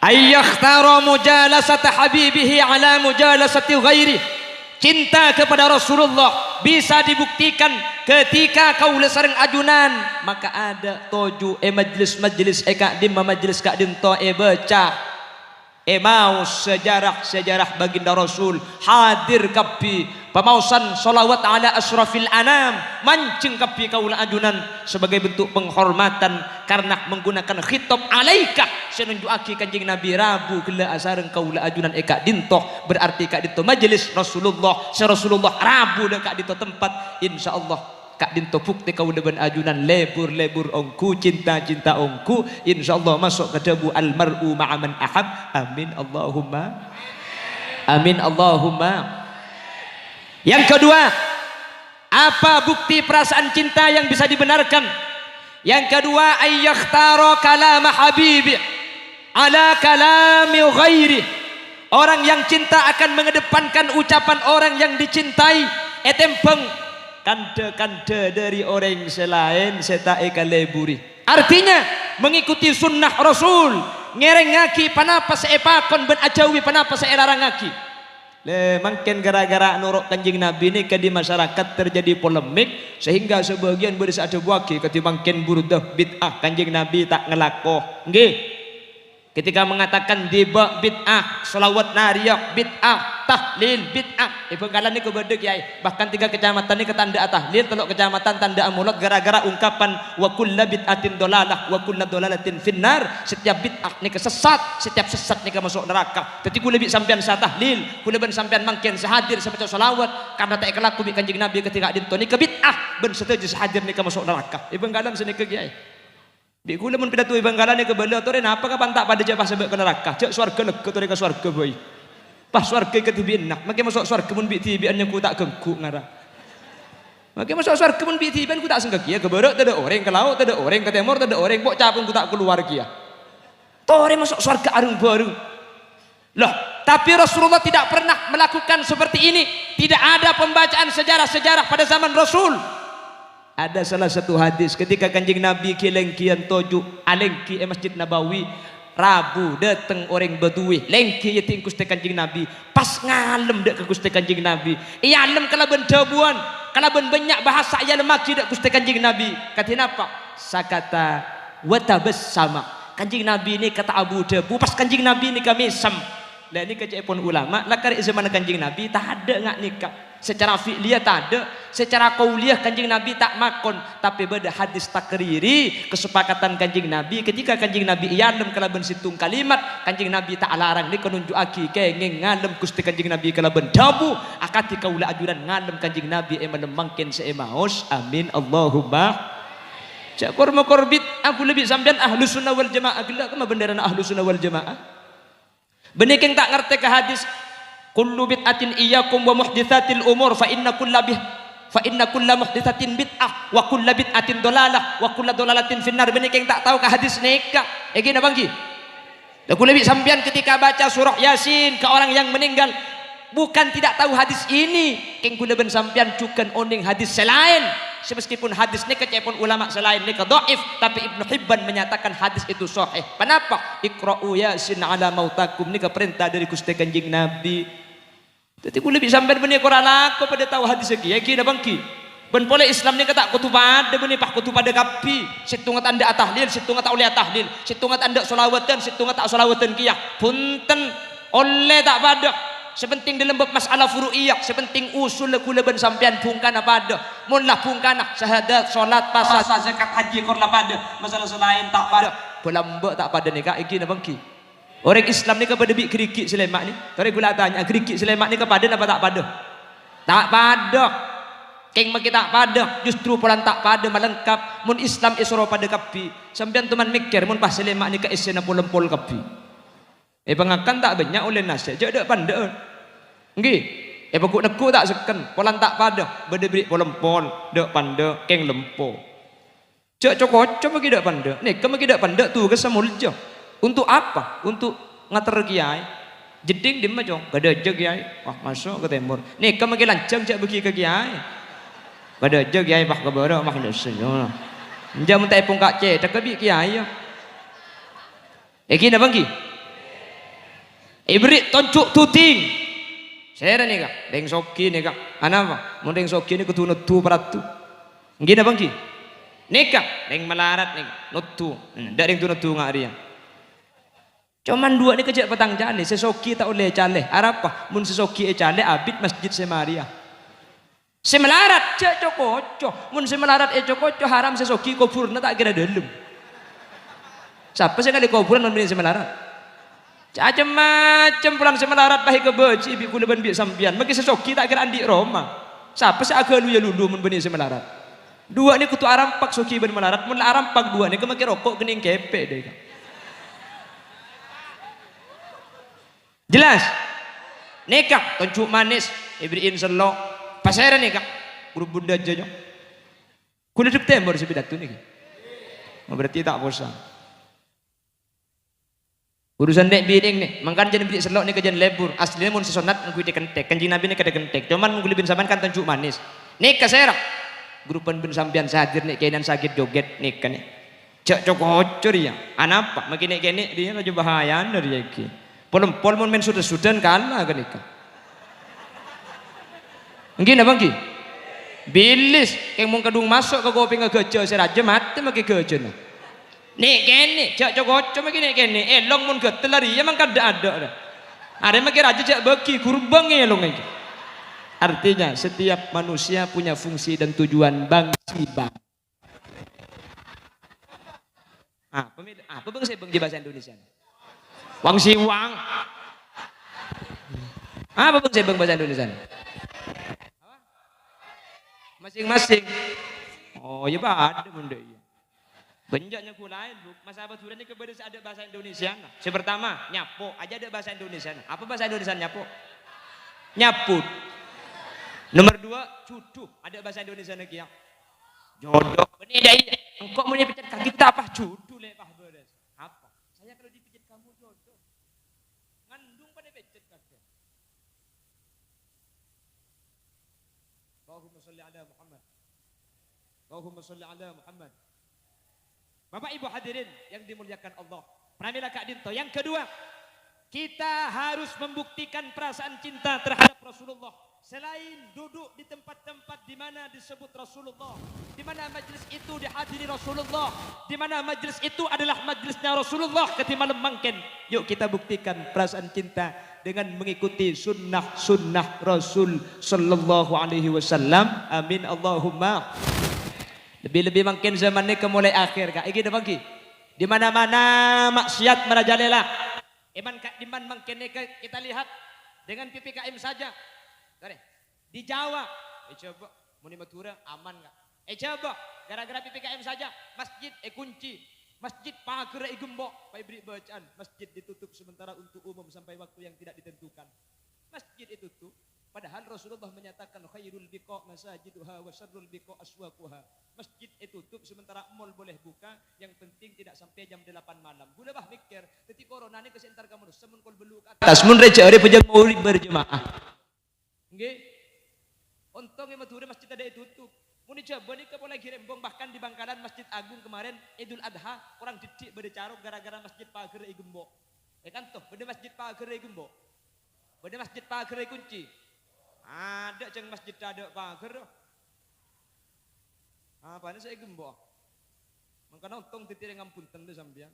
S2: ayyakhtara mujalasata habibihi ala mujalasati ghairi. Cinta kepada Rasulullah bisa dibuktikan ketika kau lesareng ajunan maka ada toju majlis kak dim majlis kak dim to baca mau sejarah baginda Rasul hadir kapi pemausan solawat ala asrafil anam mancing kapi kaula ajunan sebagai bentuk penghormatan karena menggunakan khitab alaika senunjuaki kanjeng Nabi Rabu gela asareng kaula ajunan eka dintoh berarti kak dintoh majelis Rasulullah Rasulullah Rabu dan kak dintoh tempat insyaallah kak dinto bukti kau deban ajunan lebur ongku cinta ongku insyaallah masuk ke debu almar'u ma'aman ahab amin Allahumma. Yang kedua, apa bukti perasaan cinta yang bisa dibenarkan? Yang kedua, ayyakhtara kalama habibi ala kalami ghairi. Orang yang cinta akan mengedepankan ucapan orang yang dicintai etempeng kanda dari orang selain setae kaleburi. Artinya mengikuti sunnah Rasul ngereng ngaki panapa seepakon ben ajawi panapa seerarang ngaki Le mungkin gara-gara nurut kanjeng Nabi ini ke di masyarakat terjadi polemik sehingga sebagian berisa ada buaki ketimbangkan burdah bid'ah kanjeng Nabi tak ngelakoh. Nggih. Ketika mengatakan diba bid'ah, selawat nariyah bid'ah, tahlil bid'ah. Bengkalan ni kepada kiai. Bahkan 3 kecamatan ni ketanda tahlil, 3 kecamatan tanda amulat gara-gara ungkapan wa kullu bid'atin dolalah wa kullu dolalatin finnar. Setiap bid'ah ni kesesat, setiap sesat ni ke masuk neraka. Jadi kula lebih sampean sa tahlil, kula ben sampean mangken sehadir sampai selawat karena tak kelaku bi kanjeng Nabi ketika dinto ni ke bid'ah ben setuju sehadir ni ke masuk neraka. Bengkalan sini ke kiai. Di kula mun pidato Bangkalan ke bala tore napa ka pantak pada jabah sebab ke neraka. Cek swarga lega tore ke swarga boy. Pas swarga ke tibinak, make masuk swarga mun bi tibiannya ku tak gengku ngara. Make masuk swarga mun bi tibian ku tak senggak ya ke barat ada orang ke laut ada orang ke timur ada orang pok capun ku tak keluar kia. Tore masuk swarga areng bareng. Loh, tapi Rasulullah tidak pernah melakukan seperti ini. Tidak ada pembacaan sejarah-sejarah pada zaman Rasul. Ada salah satu hadis ketika kanjeng Nabi kilengkian toju alengki Masjid Nabawi Rabu dateng orang Badui lengki ya tingkus te kanjeng Nabi pas ngalem dek ke Gusti kanjeng Nabi iya alem kalaban dabuan kalaban banyak bahasa ya lemaki dek Gusti kanjeng Nabi katina apa sakata watabas sama kanjeng Nabi ini kata Abu Dabu pas kanjeng Nabi ini kami sam lah ini kecepon ulama lakar zaman kanjeng Nabi tak ada ngak nikah secara fi'liyah tak ada, secara qauliyah kanjeng Nabi tak makon, tapi beda hadis takriri kesepakatan kanjeng Nabi ketika kanjeng Nabi iyanem kalaban situng kalimat kanjeng Nabi tak larang ni kenunjuk aki kengeng ngalem Gusti kanjeng Nabi kalaban dabu akati kaula ajuran ngalem kanjeng Nabi emalem mangken seemaos amin Allahumma cak korma korbit aku lebih sampean ahlus sunnah wal jamaah gelak kema benderana ahlus sunnah wal jamaah benih keng tak ngerti ke hadis kullu bid'atin iyyakum wa muhditsatil umur fa inna kulla muhditsatin bid'ah wa kullu bid'atin dolalah wa kullu dolalatin finnar. Benih keng tak tahu ke hadis nikah gini bangki lagu lebih sampean ketika baca surah Yasin ke orang yang meninggal bukan tidak tahu hadis ini keng kula ben sampean cukan oning hadis selain meskipun hadis ni kecepon ulama selain ni dhaif tapi Ibnu Hibban menyatakan hadis itu sahih. Kenapa? Iqra'u Yasin ala mautakum ni perintah dari Gusti kanjeng Nabi. Jadi kula lebih sampean benih Quran aku pada tahu hadis iki ya kira bangki. Ben pole Islam ni kata kutu pada benih pak kutu pada kapi. Situngat anda tahlil, situngat aulia tahlil, situngat anda solawatan, situngat tak solawatan kiyah. Punten oleh tak pada. Sepenting dalam bab masalah furu'iyah, sepenting usul kula ben sampean pungkan apa ada. Mun lah pungkan syahadat, salat, puasa, zakat, haji kor lah pada. Masalah selain tak pada. Pelambak tak pada nikah iki na bangki. Orang Islam ni kepada bi kerikik selemak ni. Tadi kula tanya kerikik selemak ni kepada apa tak pada? Tak pada. Keng maki tak pada, justru pulang tak pada melengkap. Mun Islam isro pada kapi. Sampean teman mikir mun pas selemak ni ke isena pol kapi. Pengakan tak banyak oleh nasihat. Jadi dak pandai. Nggih. Pokok neku tak seken, polan tak pada, berdebrik polempol, dak panda, keng lempo. Cek cokocok bagi dak panda. Nih, kamu dak panda tu ke samulja. Untuk apa? Untuk ngater kiai. Jeding dim macam, kada je kiai. Wah, masuk ke timur. Nih, kamu lancang cek bagi ke kiai. Kada je kiai bah ke barat mah senyum. Jam tak pun kak cek, tak kebi kiai. Kina bangki. Ibrit toncuk tuting. Saya ni kak, deng soki ni kak. Anapa? Mau deng soki ni kutu nutu peratu. Gina bangki. Nikah, deng melarat ni nutu. Dak deng tu nutu ngak dia. Cuman dua ni kejak petang jale. Sesoki tak oleh cale. Arapa? Mun sesoki cale abid masjid Semaria. Semelarat cek cokoco. Mun semelarat cokoco haram sesoki kupurna tak kira dalam. Siapa sekali kuburan non bini semelarat? Macam-macam pulang semelarat bahi ke beci bi kula ban bi sampian maki sesoki tak kira andi Roma siapa se aga lu ya lulu mun beni semelarat dua ni kutu arampak soki ban melarat mun arampak dua ni ke maki rokok gening kepe deh jelas nikah toncuk manis ibriin selo pasaran nikah grup bunda aja kula September sebidat tu ni berarti tak bosan. Urusan dek biding nih, mangkan jadi bidik selok nih kajian lebur. Aslinya mun sesonat ngui kentek, kanji nabi nih kada kentek. Cuman nguli bin sampean kan tunjuk manis. Nih kasera, grupan bin sampean sadir nih kainan sakit joget nih kan nih. Cek cokocor ya, anapa? Makin nih kene dia lagi bahayaan dari yaki. Pol mun men sudah kalah kan nih. Nggih napa nggih? Bilis yang mau kedung masuk ke kopi ngegejo seraja mati maki gejo nah. Nek kene jak cokoco maki nek kene elong mun getel lari ya mang kada ada. Are maki raja jak bagi kurbang elong iki. Artinya setiap manusia punya fungsi dan tujuan bangsi bang. Apa bang saya bang di bahasa Indonesia? Wang siwang. Apa bang saya bang bahasa Indonesia? Masing-masing. Oh ya ada benda iya. Benjaknya ku lain bu. Masa abad ini kepada ada bahasa Indonesia. Yang pertama nyapo aja ada bahasa Indonesia. Apa bahasa Indonesia nyapo? Nyaput. Nomor 2 cucu ada bahasa Indonesia lagi ya. Jodoh. Ini ada iya. Engkau mau dipijat kaki kita apa? Cucu lepah beres. Apa? Saya kalau dipijat kamu jodoh. Ngandung pada pijat kaki. Allahumma sholli ala Muhammad. Allahumma sholli ala Muhammad. Bapak Ibu hadirin yang dimuliakan Allah. Pramila Kak Dinto. Yang kedua, kita harus membuktikan perasaan cinta terhadap Rasulullah. Selain duduk di tempat-tempat di mana disebut Rasulullah, di mana majlis itu dihadiri Rasulullah, di mana majlis itu adalah majlisnya Rasulullah ketika malam mangken. Yuk kita buktikan perasaan cinta dengan mengikuti sunnah Rasul sallallahu alaihi wasallam. Amin Allahumma. Lebih-lebih mungkin zaman ini mulai akhir kak. Iki bagi. Di mana-mana maksiat merajalela. Di mana mungkin kita lihat dengan PPKM saja. Di Jawa, coba muni Madura aman nggak? Coba gara-gara PPKM saja masjid kunci, masjid pagar gembok, Pak beri bacaan, masjid ditutup sementara untuk umum sampai waktu yang tidak ditentukan. Masjid itu tuh, padahal Rasulullah menyatakan khairul biqa masajiduha wa syarrul biqa aswaquha. Masjid itu tutup sementara mall boleh buka, yang penting tidak sampai jam 8 malam. Gula bah mikir, ketika corona ini kesentar kamu semun kol beluk atas mun reja are pejam maulid berjemaah. Nggih. Untung yang Madura masjid ada ditutup. Muni coba nih boleh girembong bahkan di Bangkalan Masjid Agung kemarin Idul Adha orang didik bercaruk gara-gara masjid pagar gembok. Kan tuh beda masjid pagar gembok. Beda masjid pagar kunci. Ada ceng masjid ada pagar. Apa ini saya gembok. Makanya untung titireng Ampunten tuh sampean.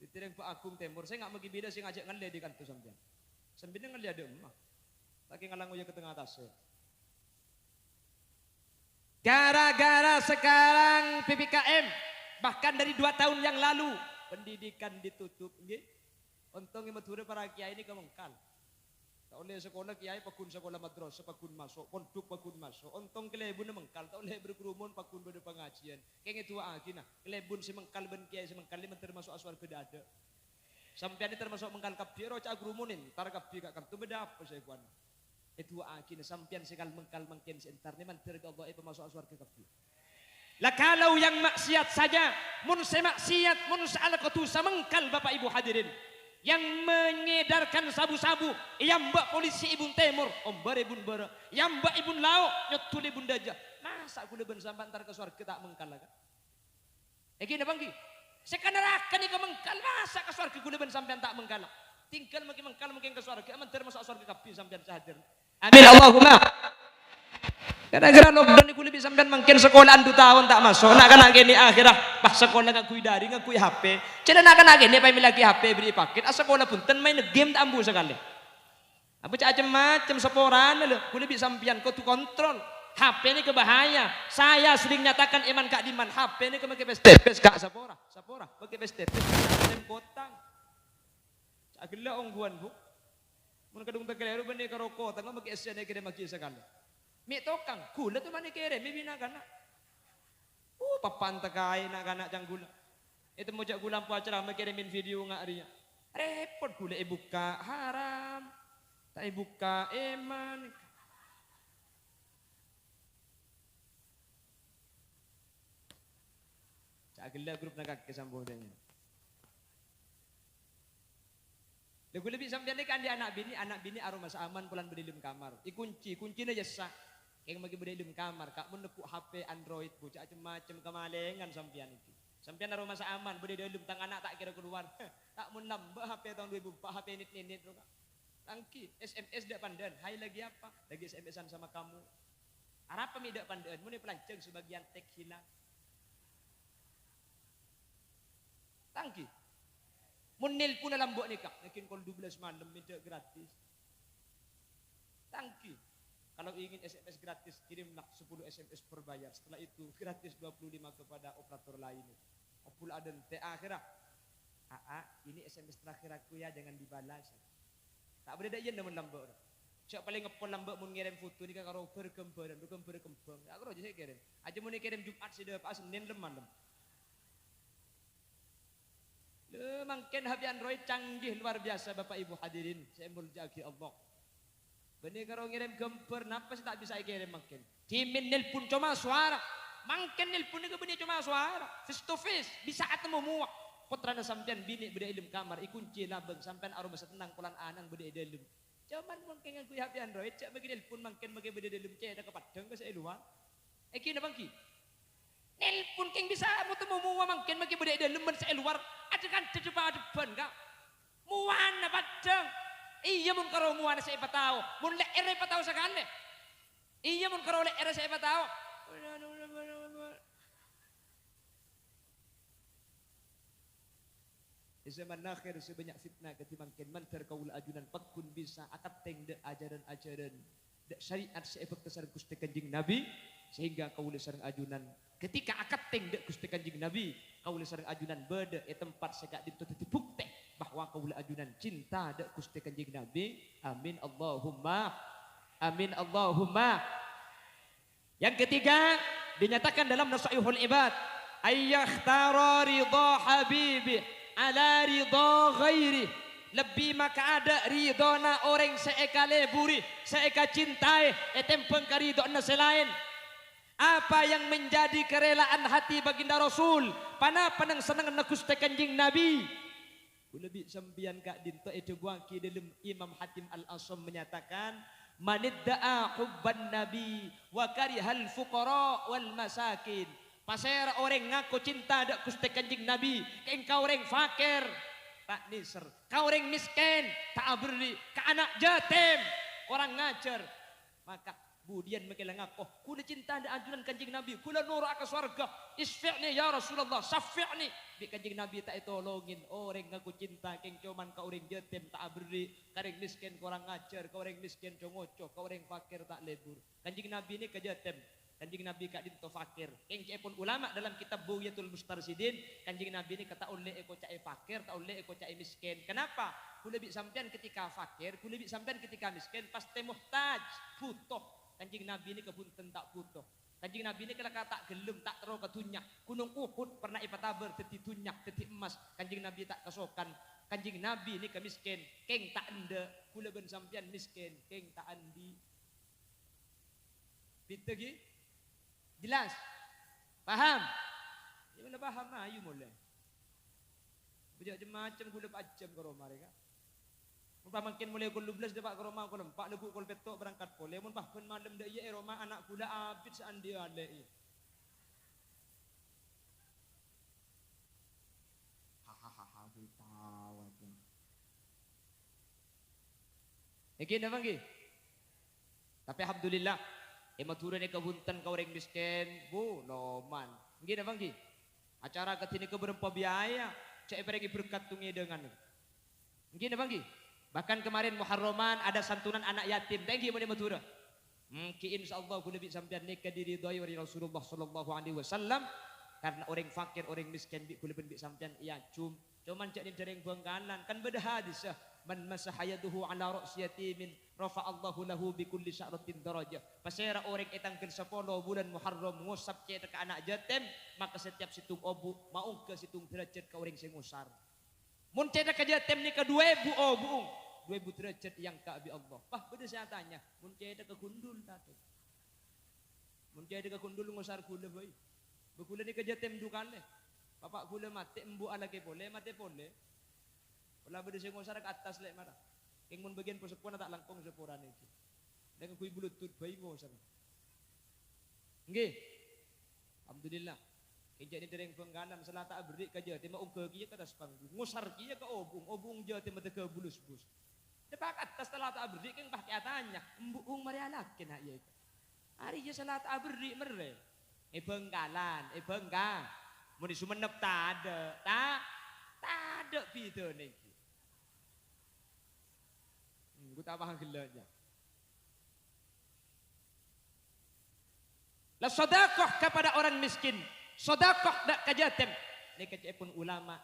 S2: Titireng Pak Agung Timur. Saya nggak mau beda saya ngajak ngele di kantor sampean. Sampean ngele ada emak. Lagi ngalang uya ke tengah atas. Gara-gara sekarang PPKM, bahkan dari 2 tahun yang lalu pendidikan ditutup. Untung yang Madura para kiai ini kemengkal. Tak oleh sekolah kiai pakun sekolah madrasah pakun masuk, pondok pakun masuk. Untung kelebun mengkal, tak oleh berkerumun pakun pada pengajian. Kayak itu agina, kelebun si mengkal ben kiai si mengkal ini termasuk aswar kedada. Sampai ini termasuk mengkal kabir, roca agrumunin, tar kabir kakam tu beda apa saya kuan. Itu akin sampian sekal mengkal mungkin sebentar ni mantir ke Allah masuk surga kabeh. Lah kalau yang maksiat saja mun maksiat mun salah ketusa mengkal Bapak Ibu hadirin yang mengedarkan sabu-sabu yang mbak polisi Ibun Timur ombar Ibun Bara yang mbak Ibun Lauk nyotul Ibun Daja masa kula ben sampai antar ke surga tak mengkal kan. Iki napa nggih? Sekanarakan iki mengkal masa ke surga kula ben sampean tak mengkal. Tinggal mungkin mengkal mungkin ke surga amantir masuk surga kabeh sampean sahadir. Amin Allahumma. Gara-gara lockdown iku lebih sampean mungkin sekolah 2 tahun tak masuk. Nak kana kene akhirah pas sekolah ngakui dari ngakui HP. Cenah nak kana kene pae milaki HP beri paket. Sekolah punten main game tak ambu sekali. Apa macam seporan lho. Ku lebih sampean kau tu kontrol. HP ini kebahaya. Saya sering nyatakan iman Kak Diman HP ini kemake pes Kak sapora pakai pes tem kotang. Agila ongguan bu. Mun kadung tak keleru bende karoko tangga maki esya kede maki sekali. Mi tokang gula tu mani kere mi bina kana. Papan takai nak kana jang gula. Itu mojak gula lampu acara maki min video ngak ria. Repot gula buka haram. Tak buka eman. Agila grup nak kesambungannya. Lagu lebih sampean ni kan di anak bini aroma aman pulan berdilim kamar. Kuncinya jasa. Yang bagi berdilim kamar, kak menepuk HP Android bocah macam kemalengan sampean itu. Sampean aroma aman berdilim tang anak tak kira keluar. Tak menambah HP tahun 2004 HP nit tu kak. Tangki SMS dak pandan. Hai lagi apa? Lagi SMS-an sama kamu. Arapa mi dak pandan? Mun pelanceng sebagian tek hilang. Tangki. Mun nelpon dalam buat nikah, mungkin kalau 12 malam minta gratis. Tangki. Kalau ingin SMS gratis, kirimlah 10 SMS berbayar. Setelah itu gratis 25 kepada operator lain. Opul aden te akhirah. Ini SMS terakhir aku ya, jangan dibalas. Tak boleh dak yen namun lambak. Siapa paling ngepon lambak mun ngirim foto ni kan karo berkembang. Aku aja saya kirim. Aja mun kirim Jumat sudah pas Senin lemah. Mungkin HP Android canggih luar biasa Bapak Ibu hadirin. Saya muljaki Allah. Benih kalau ngirim gambar, napa sih tak bisa kirim mungkin? Timin nelpon cuma suara. Mungkin nelpon itu benih cuma suara. Face to face, bisa ketemu muak. Putrana sampean bini beda ilmu kamar, ikunci labeng sampean aroma setenang pulan anang beda ilmu. Cuman mungkin aku HP Android, cak bagi nelpon mungkin bagi beda ilmu cek ada kepadang ke saya luar. Kina bangki. Nelpon keng bisa mau temu muak mungkin bagi beda ilmu saya luar. Ada kan terjebak depan kak. Muana padang. Iya mun karo muana saya patau. Mun le ere patau sakane. Iya mun karo le ere saya patau. Di zaman akhir sebanyak fitnah ketimbangkan mantar kaul ajunan pakun bisa akad teng de ajaran-ajaran de syariat seebek kesar Gusti Kanjeng Nabi sehingga kaul sareng ajunan ketika akad teng de Gusti Kanjeng Nabi kaul sareng ajunan beda tempat segak ditutiti bukti bahwa kaul ajunan cinta de Gusti Kanjeng Nabi. Amin Allahumma. Amin Allahumma. Yang ketiga dinyatakan dalam Nasaihul Ibad ayyakhtara ridha habibi ala ridha ghairi. Lebih maka ada ridona orang seeka leburi, seeka cintai, etempeng karidona selain. Apa yang menjadi kerelaan hati baginda Rasul, panang senang Gusti Kanjeng Nabi. Lebih sembian kak dinto itu buangki dalam Imam Hatim Al-Asam menyatakan manidda'a hubban nabi wa karihal fuqara wal masakin. Pasir orang ngaku cinta dak Gusti Kanjeng Nabi, engkau orang fakir tak niser, kau orang miskin tak beri, ke anak jatim orang ngajar, maka budian makilah ngaku kula cinta dak ajunan Kanjeng Nabi, kula nur ke surga, isfi'ni ya Rasulullah, syafi'ni. Bi Kanjeng Nabi tak tolongin orang ngaku cinta keng cuman ka orang jatim tak beri, ka orang miskin orang ngajar, ka orang miskin congoco, ka orang fakir tak lebur. Kanjeng Nabi ni ke jatim. Kanjeng Nabi kak dinto fakir. Keng pun ulama dalam kitab Bughyatul Mustarsidin, Kanjeng Nabi ini kata oleh eko cai fakir, tak oleh eko cai miskin. Kenapa? Kula bi sampean ketika fakir, kula bi sampean ketika miskin pasti muhtaj, butuh. Kanjeng Nabi ini kebunten tak butuh. Kanjeng Nabi ini kalau tak gelem tak tero ketunyak. Gunung Uhud pernah ipataber teti tunyak, teti emas. Kanjeng Nabi tak kesokan. Kanjeng Nabi ini kemiskin, keng tak ende. Kula ben sampean miskin, keng tak andi. Bitegi? Jelas? Paham? Ya mana paham ayu mulai. Bejak macam gula pacam ke rumah mereka. Mun makin mulai kul 12 dapat ke rumah kul 4 lebu kul petok berangkat pole. Mun pun malam dak ye rumah anak kula abid seandi ale. Hahaha tahu aja. Iki napa nggih? Tapi alhamdulillah maturun ni kebuntan kau orang miskin, bu, noman. Gini bang Ji, acara ketini ke berempa biaya, cek pergi berkat tungi dengan. Gini bang Ji, bahkan kemarin Muharraman ada santunan anak yatim, thank you mana matura. Ki insyaallah ku lebih sampean nikah diri doi wali Rasulullah sallallahu alaihi wasallam karena orang fakir, orang miskin bi ku lebih sampean iya cuman cak ni dereng banggalan kan beda hadis man masahayaduhu ala ra'si yatimin rafa Allahu lahu bi kulli sya'ratin darajah. Pasera orang etang ke 10 bulan Muharram ngusap cek ke anak jatim maka setiap situng obu mau ke situng derajat ke orang sing ngusar. Mun cek ke jatim ni ke 2000 obu 2000 derajat yang ka abi Allah. Pah beda saya tanya, mun cek ke gundul tatu. Mun cek ke gundul ngusar kula bae. Bekula ni ke jatim dukane. Bapak gula mati embu alage boleh mati boleh. Wala beda sing ngusar ke atas lek marah. Keng mun bagian posepona tak langkong sepurane iki. Dengan kui bluetooth bayi ngusar. Nggih. Alhamdulillah. Keng jadi dereng pengganan salah tak beri ka jatim ungke kiye ka das panggung. Ngusar kiye ka obung je tim tege bulus-bus. Depak atas salat abri keng pakai atanya. Embung marialakin ha ieu. Ari je salat abri mere. Bengkalan, bengka. Mun di Sumenep tak ada pidone iki. Gue tak paham gelanya. La sedekah kepada orang miskin, sedekah dak ka yatim. Ni pun ulama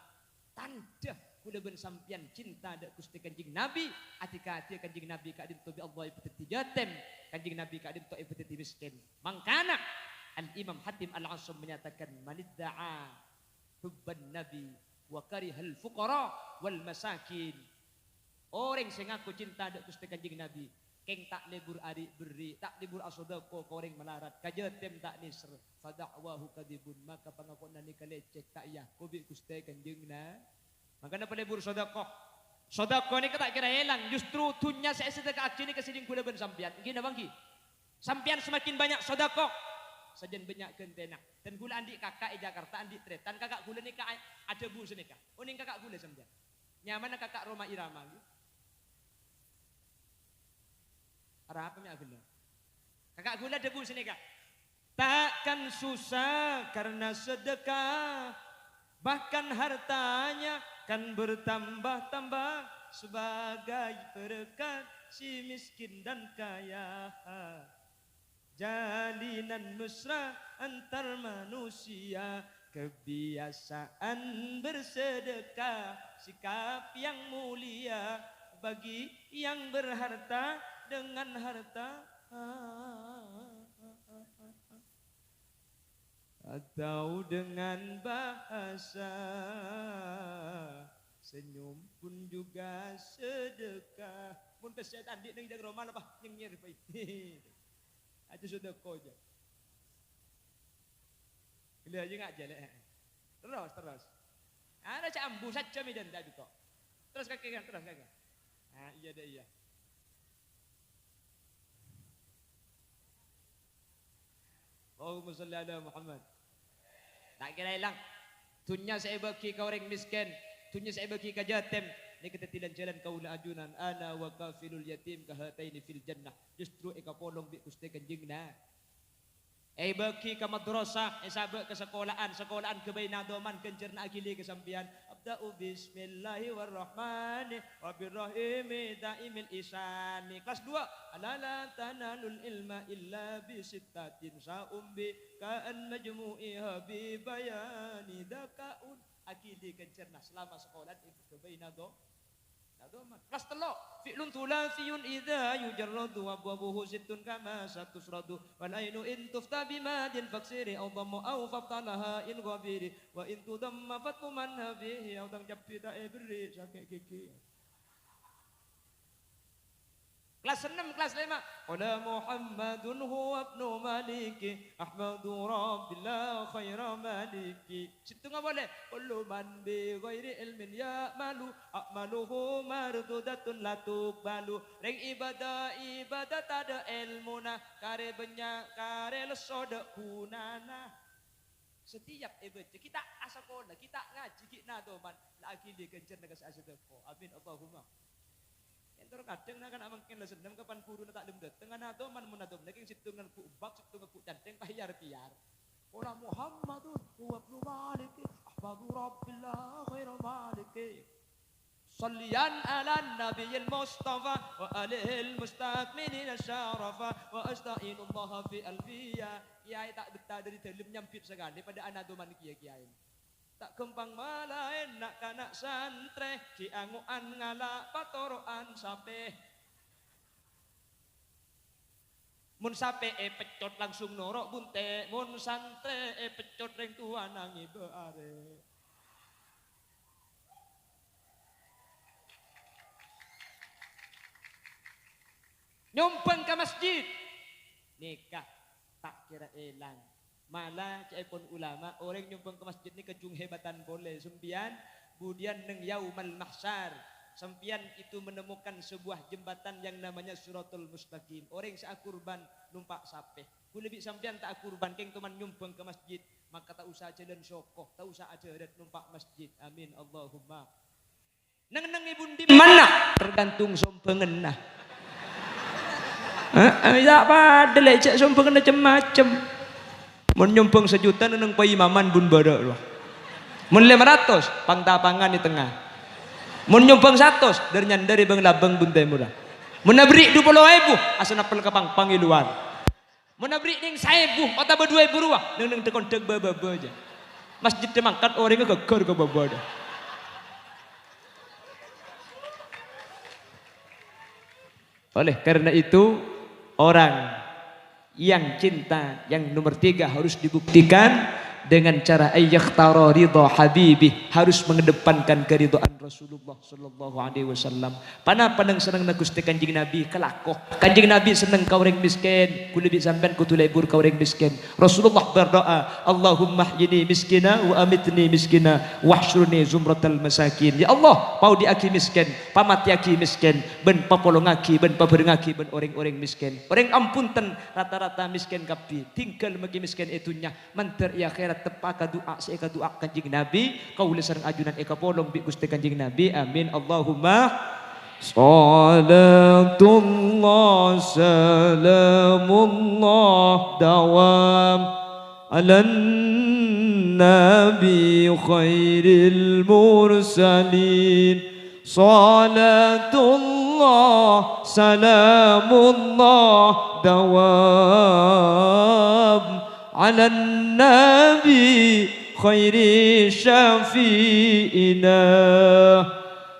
S2: tanda kula ben sampian cinta dak Gusti Kanjeng Nabi, atika ati Kanjeng Nabi ka dinto bi Allah ibtati yatim, Kanjeng Nabi ka dinto ibtati miskin. Mangkana Al-Imam Hatim Al-Asam menyatakan manidda'a hubban nabi wa karihal fuqara wal masakin. Orang sing ngaku cinta dak Gusti Kanjeng Nabi, keng tak libur ari beri, tak libur asodako ka orang melarat, ka yatim tak nisr, fada'wahu kadibun, maka pangakuan ni kalecek tak iya, kubi Gusti Kanjeng na. Maka na palibur sedekah. Sedekah ni tak kira hilang, justru tunya saya sedekah ni kasiding kula ben sampian. Gina bangki. Sampian semakin banyak sedekah, sajen banyak kentena. Dan kula andi kakak di Jakarta, andi tretan kakak kula ni ka ada bu senika. Uning kakak kula sampian. Nyaman kakak Roma Irama. Arah apa mi aguna? Kakak gula debu sini kak. Takkan susah karena sedekah, bahkan hartanya kan bertambah-tambah sebagai berkat si miskin dan kaya. Jalinan mesra antar manusia, kebiasaan bersedekah, sikap yang mulia bagi yang berharta dengan harta atau dengan bahasa senyum pun juga sedekah. Mun peset adik nang jag Roma apa nyengir pai. Aja sedekah aja. Gila aja ngak jale. Terus. Ada cak ambu saja medan tadi kok. Terus kakek terus kakek. Ah iya dah iya. Allahumma salli ala Muhammad. Tak kira hilang. Tunya saya bagi ke orang miskin, tunya saya bagi ke yatim. Ni kita tilan jalan kaula ajunan ana wa kafilul yatim kahataini fil jannah. Justru eka polong bi Gusti Kanjeng na. Bagi ke madrasah, sabe ke sekolahan kebaina doman kencerna akili kesampian. Abda'u bismillahirrahmani wa birrahimi daimil isani. Kelas 2. Alala tanalul ilma illa bi sittatin sa'umbi ka'an majmu'iha bi bayani dakaun. Akili kencerna selama sekolahan itu kebaina doman. Kelas 3. Fi'lun thulathiyun idza yujarradu wa abwabuhu sittun kama satusradu wal ainu in tufta bimadin faksiri aw dhamma aw faftalaha in ghabiri wa in tudamma fatman habihi aw dang japida ibri sakek kiki. Kelas 6, kelas 5. Qala Muhammadun huwa ibnu Maliki Ahmadu Rabbillah khaira Maliki. Situ enggak boleh. Kullu man bi ghairi ilmin ya'malu a'maluhu mardudatun la tuqbalu. Reng ibadah ada ilmuna kare banyak kare lesoda kunana. Setiap ibadah kita asakola, kita ngaji kita doman lagi dikencer naga asadako. Amin Allahumma. Entar kadang nak kan amangkin lah sendam kapan puru nak tak dem dateng ana to man munadom naging situngan ku ubak situngan ku danteng payar piar. Ora Muhammadun huwa ibnu Malik ahmadu rabbillah khairu Malik. Sallian ala nabiyil mustafa wa alihil mustakminin syarafa wa astainullah fi alfiya. Kiai tak betah dari dalam nyampit sekali pada ana doman kiai. Tak kempang malain nak kanak santre kianguan ngalak patoroan sape mun sape pecot langsung norok bunte mun santre pecot reng tua nangi beare. Nyumpang ke masjid nikah tak kira elang. Malah pun ulama orang nyumbang ke masjid ni kejung hebatan boleh. Sempian kemudian neng yaumal mahsyar sempian itu menemukan sebuah jembatan yang namanya Suratul Mustaqim. Orang seakurban numpak sape. Ku lebih sampian tak akurban keng teman nyumbang ke masjid maka tak usah jalan sokoh, tak usah aja numpak masjid. Amin Allahumma. Neng ibu di mana? gantung sompengen nah. Ya pada lecek sompengen macam-macam. Mun nyumpeng 1 juta nang paimaman bun bara loh. Mun 500 pangtapangan di tengah. Mun nyumpeng 100 dari nyandari bang labang bun murah. Mun nabri 20.000 asana pel kapang pangiluan. Mun nabri ning 1.000 otak 2.000 ruah nang tekon deg baba aja. Masjid mangkat orangnya geger ke baba dah. Oleh karena itu orang yang cinta yang nomor 3 harus dibuktikan dengan cara ayyakhtara ridha habibi, harus mengedepankan keridhaan Rasulullah sallallahu alaihi wasallam. Panapa nang seneng na Gusti Kanjeng Nabi kelakoh. Kanjeng Nabi seneng ka urang miskin, kudu sampean kudu lebur ka urang miskin. Rasulullah berdoa, Allahumma hyini miskina wa amitni miskina wahsyurni zumratal masakin. Ya Allah, pau di aki miskin, pamati aki miskin, ben papolongaki, ben paberengaki ben orang-orang miskin. Orang ampunten rata-rata miskin kapi, tinggal magi miskin itunya manter ya akhirat tepaka doa seeka doa Kanjeng Nabi kaula sareng ajunan eka polong bi Gusti Kanjeng Nabi amin Allahumma salatullah salamullah dawam ala nabi khairil mursalin salatullah salamullah dawam على النبي خير شفيئنا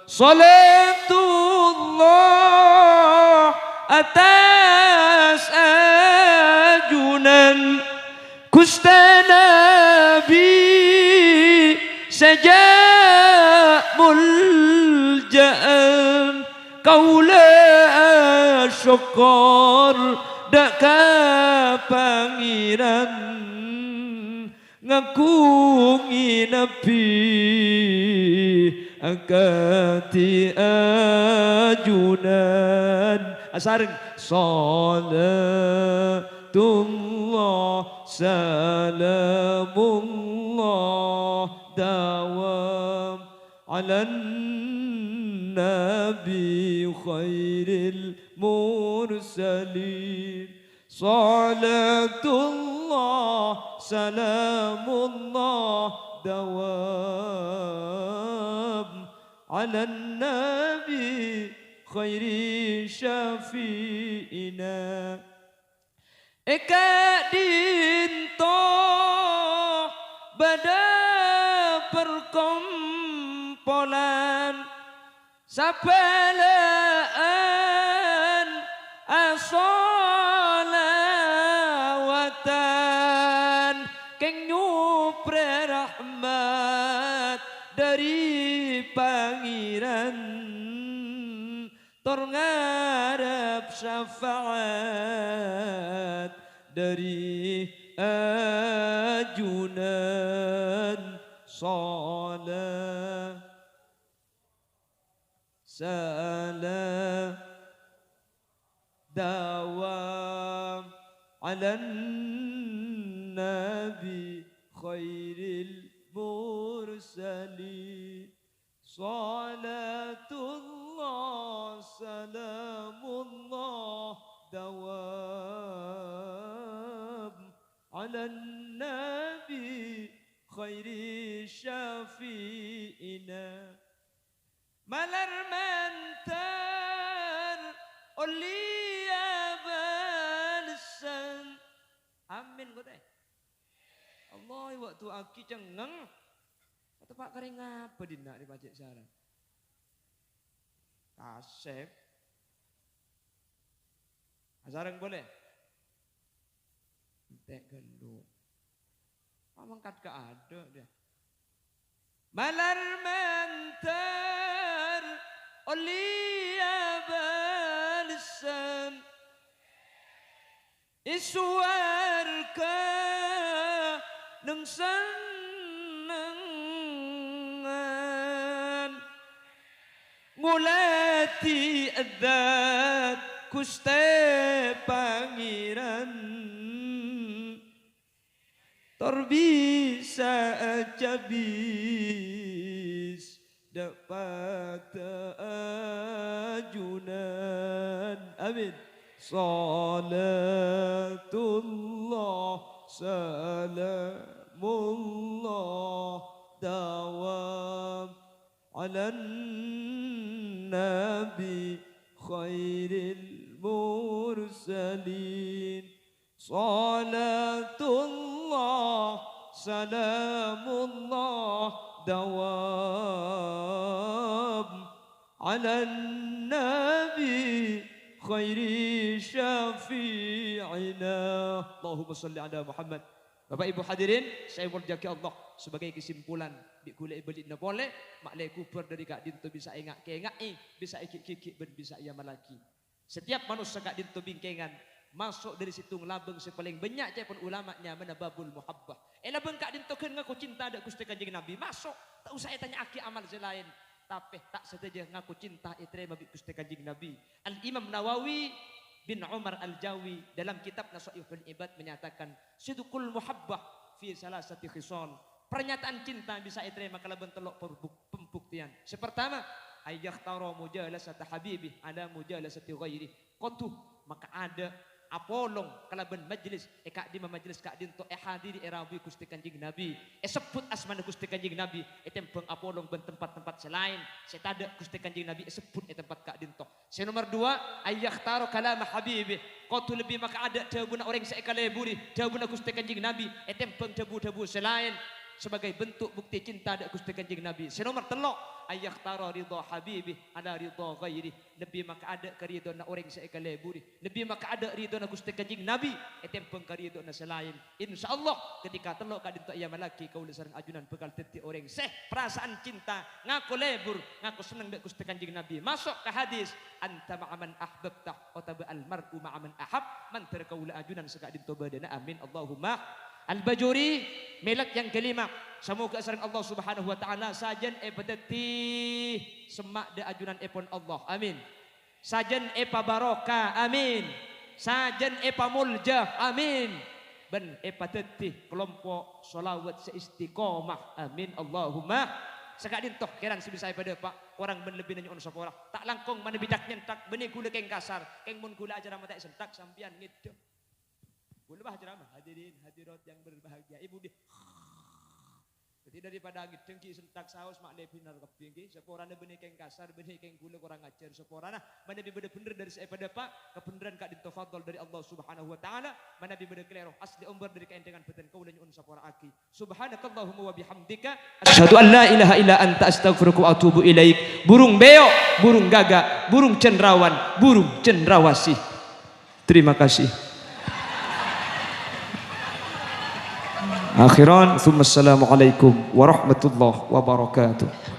S2: صلاة الله atas ajunan Gusti Nabi sejak muljaan kaula syukur dak pangeran ngakungi nabi akati ajunan asareng salatullah salamullah dawam ala nabi khairil mursalin salatullah salamullah dawam ala nabi khairi syafi'ina eka dinto bada perkompolan sapalaan asolawatan keng nyupre rahmat dari pangeran tor ngarep syafaat dari ajunan salat salam dawam ala nabi khairil mursalin salatullah salamullah dawam ala nabi khairi syafi'ina malar mantar ulia balsan amin kau teh Allah waktu aki cengeng atau pak kering apa dina di pajak sarang kasep sarang boleh entek gelu mangkat ke ada dia malar mantar ulia balsan iswarka neng senengan ngulati adat kuste pangeran tor bisa aja bis dapat Junan. Amin. Salatullah salamullah dawam ala nabi khairil mursalin. Salatullah salamullah dawam ala nabi khairi syafi'ina. Allahumma salli ala Muhammad. Bapak Ibu hadirin, saya murjaki Allah sebagai kesimpulan di kulai belit na boleh maklai kuper dari kak dinto bisa engak kengai bisa ikik-kikik ben bisa ia malaki. Setiap manusia kak dinto bingkengan masuk dari situ ngelabeng sepaling banyak je pun ulamanya mana babul muhabbah. Labeng kak dinto kan ngaku cinta ada Gusti Kanjeng Nabi masuk. Tak usah tanya aki amal selain. Tapi tak saja ngaku cinta terima Gusti Kanjeng Nabi. Al-Imam Nawawi bin Umar Al-Jawi dalam kitab Nasha'ihul Ibad menyatakan sidqul muhabbah fi salasati khisal. Pernyataan cinta bisa diterima kalau bentelok pembuktian. Sepertama, ayyahtara mujalasata habibih ala mujalasati ghairi. Qatuh maka ada apolong kalaban majlis kak di majlis kak dinto hadiri erawi Gusti Kanjeng Nabi sebut asmana Gusti Kanjeng Nabi tempeng apolong ben tempat-tempat selain setada Gusti Kanjeng Nabi sebut tempat kak dinto. Nomor 2 ayyahtaro kalama habibi qatu lebih maka ada jawabuna orang seekaleburi jawabuna Gusti Kanjeng Nabi tempeng debu-debu selain sebagai bentuk bukti cinta ada Gusti Kanjeng Nabi. Nomor 3 ayyahtara ridha habibi ala ridha ghairi lebih maka ada karidho na orang seekaleburi lebih maka ada ridho na Gusti Kanjeng Nabi tempeng karidho na selain. Insyaallah ketika telok ka dinto iya malaki kaula sareng ajunan bekal teti orang perasaan cinta ngaku lebur ngaku seneng dak Gusti Kanjeng Nabi masuk ke hadis anta ma'aman ahbabta ataba al mar'u ma'aman ahab man terkaula ajunan seka dinto badana amin Allahumma. Al-Bajuri melek yang kelima semoga sareng Allah Subhanahu wa taala sajen badati semak de ajunan epon Allah amin. Sajen epa barokah amin. Sajen epa mulja amin. Ben epa tetih kelompok solawat seistiqomah amin Allahumma. Sekak dintoh keran sebisa pada Pak orang ben lebih nanya on sapora tak langkong mana bidak nyentak beni gula keng kasar keng mun gula ajar mata sentak sampian gitu. Boleh bah ceramah hadirin hadirat yang berbahagia ibu di jadi daripada angit dengki sentak saus mak lebinar kepinggi seporana benih keng kasar benih keng gula kurang ajar seporana mana bi bener dari saya pada Pak kebenaran kak ditafadhol dari Allah Subhanahu wa taala mana bi bener kelero asli umbar dari kaentengan beten kau dan sapora aki subhanakallahumma wa bihamdika asyhadu an la ilaha illa anta astaghfiruka wa atubu ilaik. Burung beo burung gagak burung cendrawan burung cendrawasih. Terima kasih. Akhiran, assalamualaikum warahmatullahi wabarakatuh.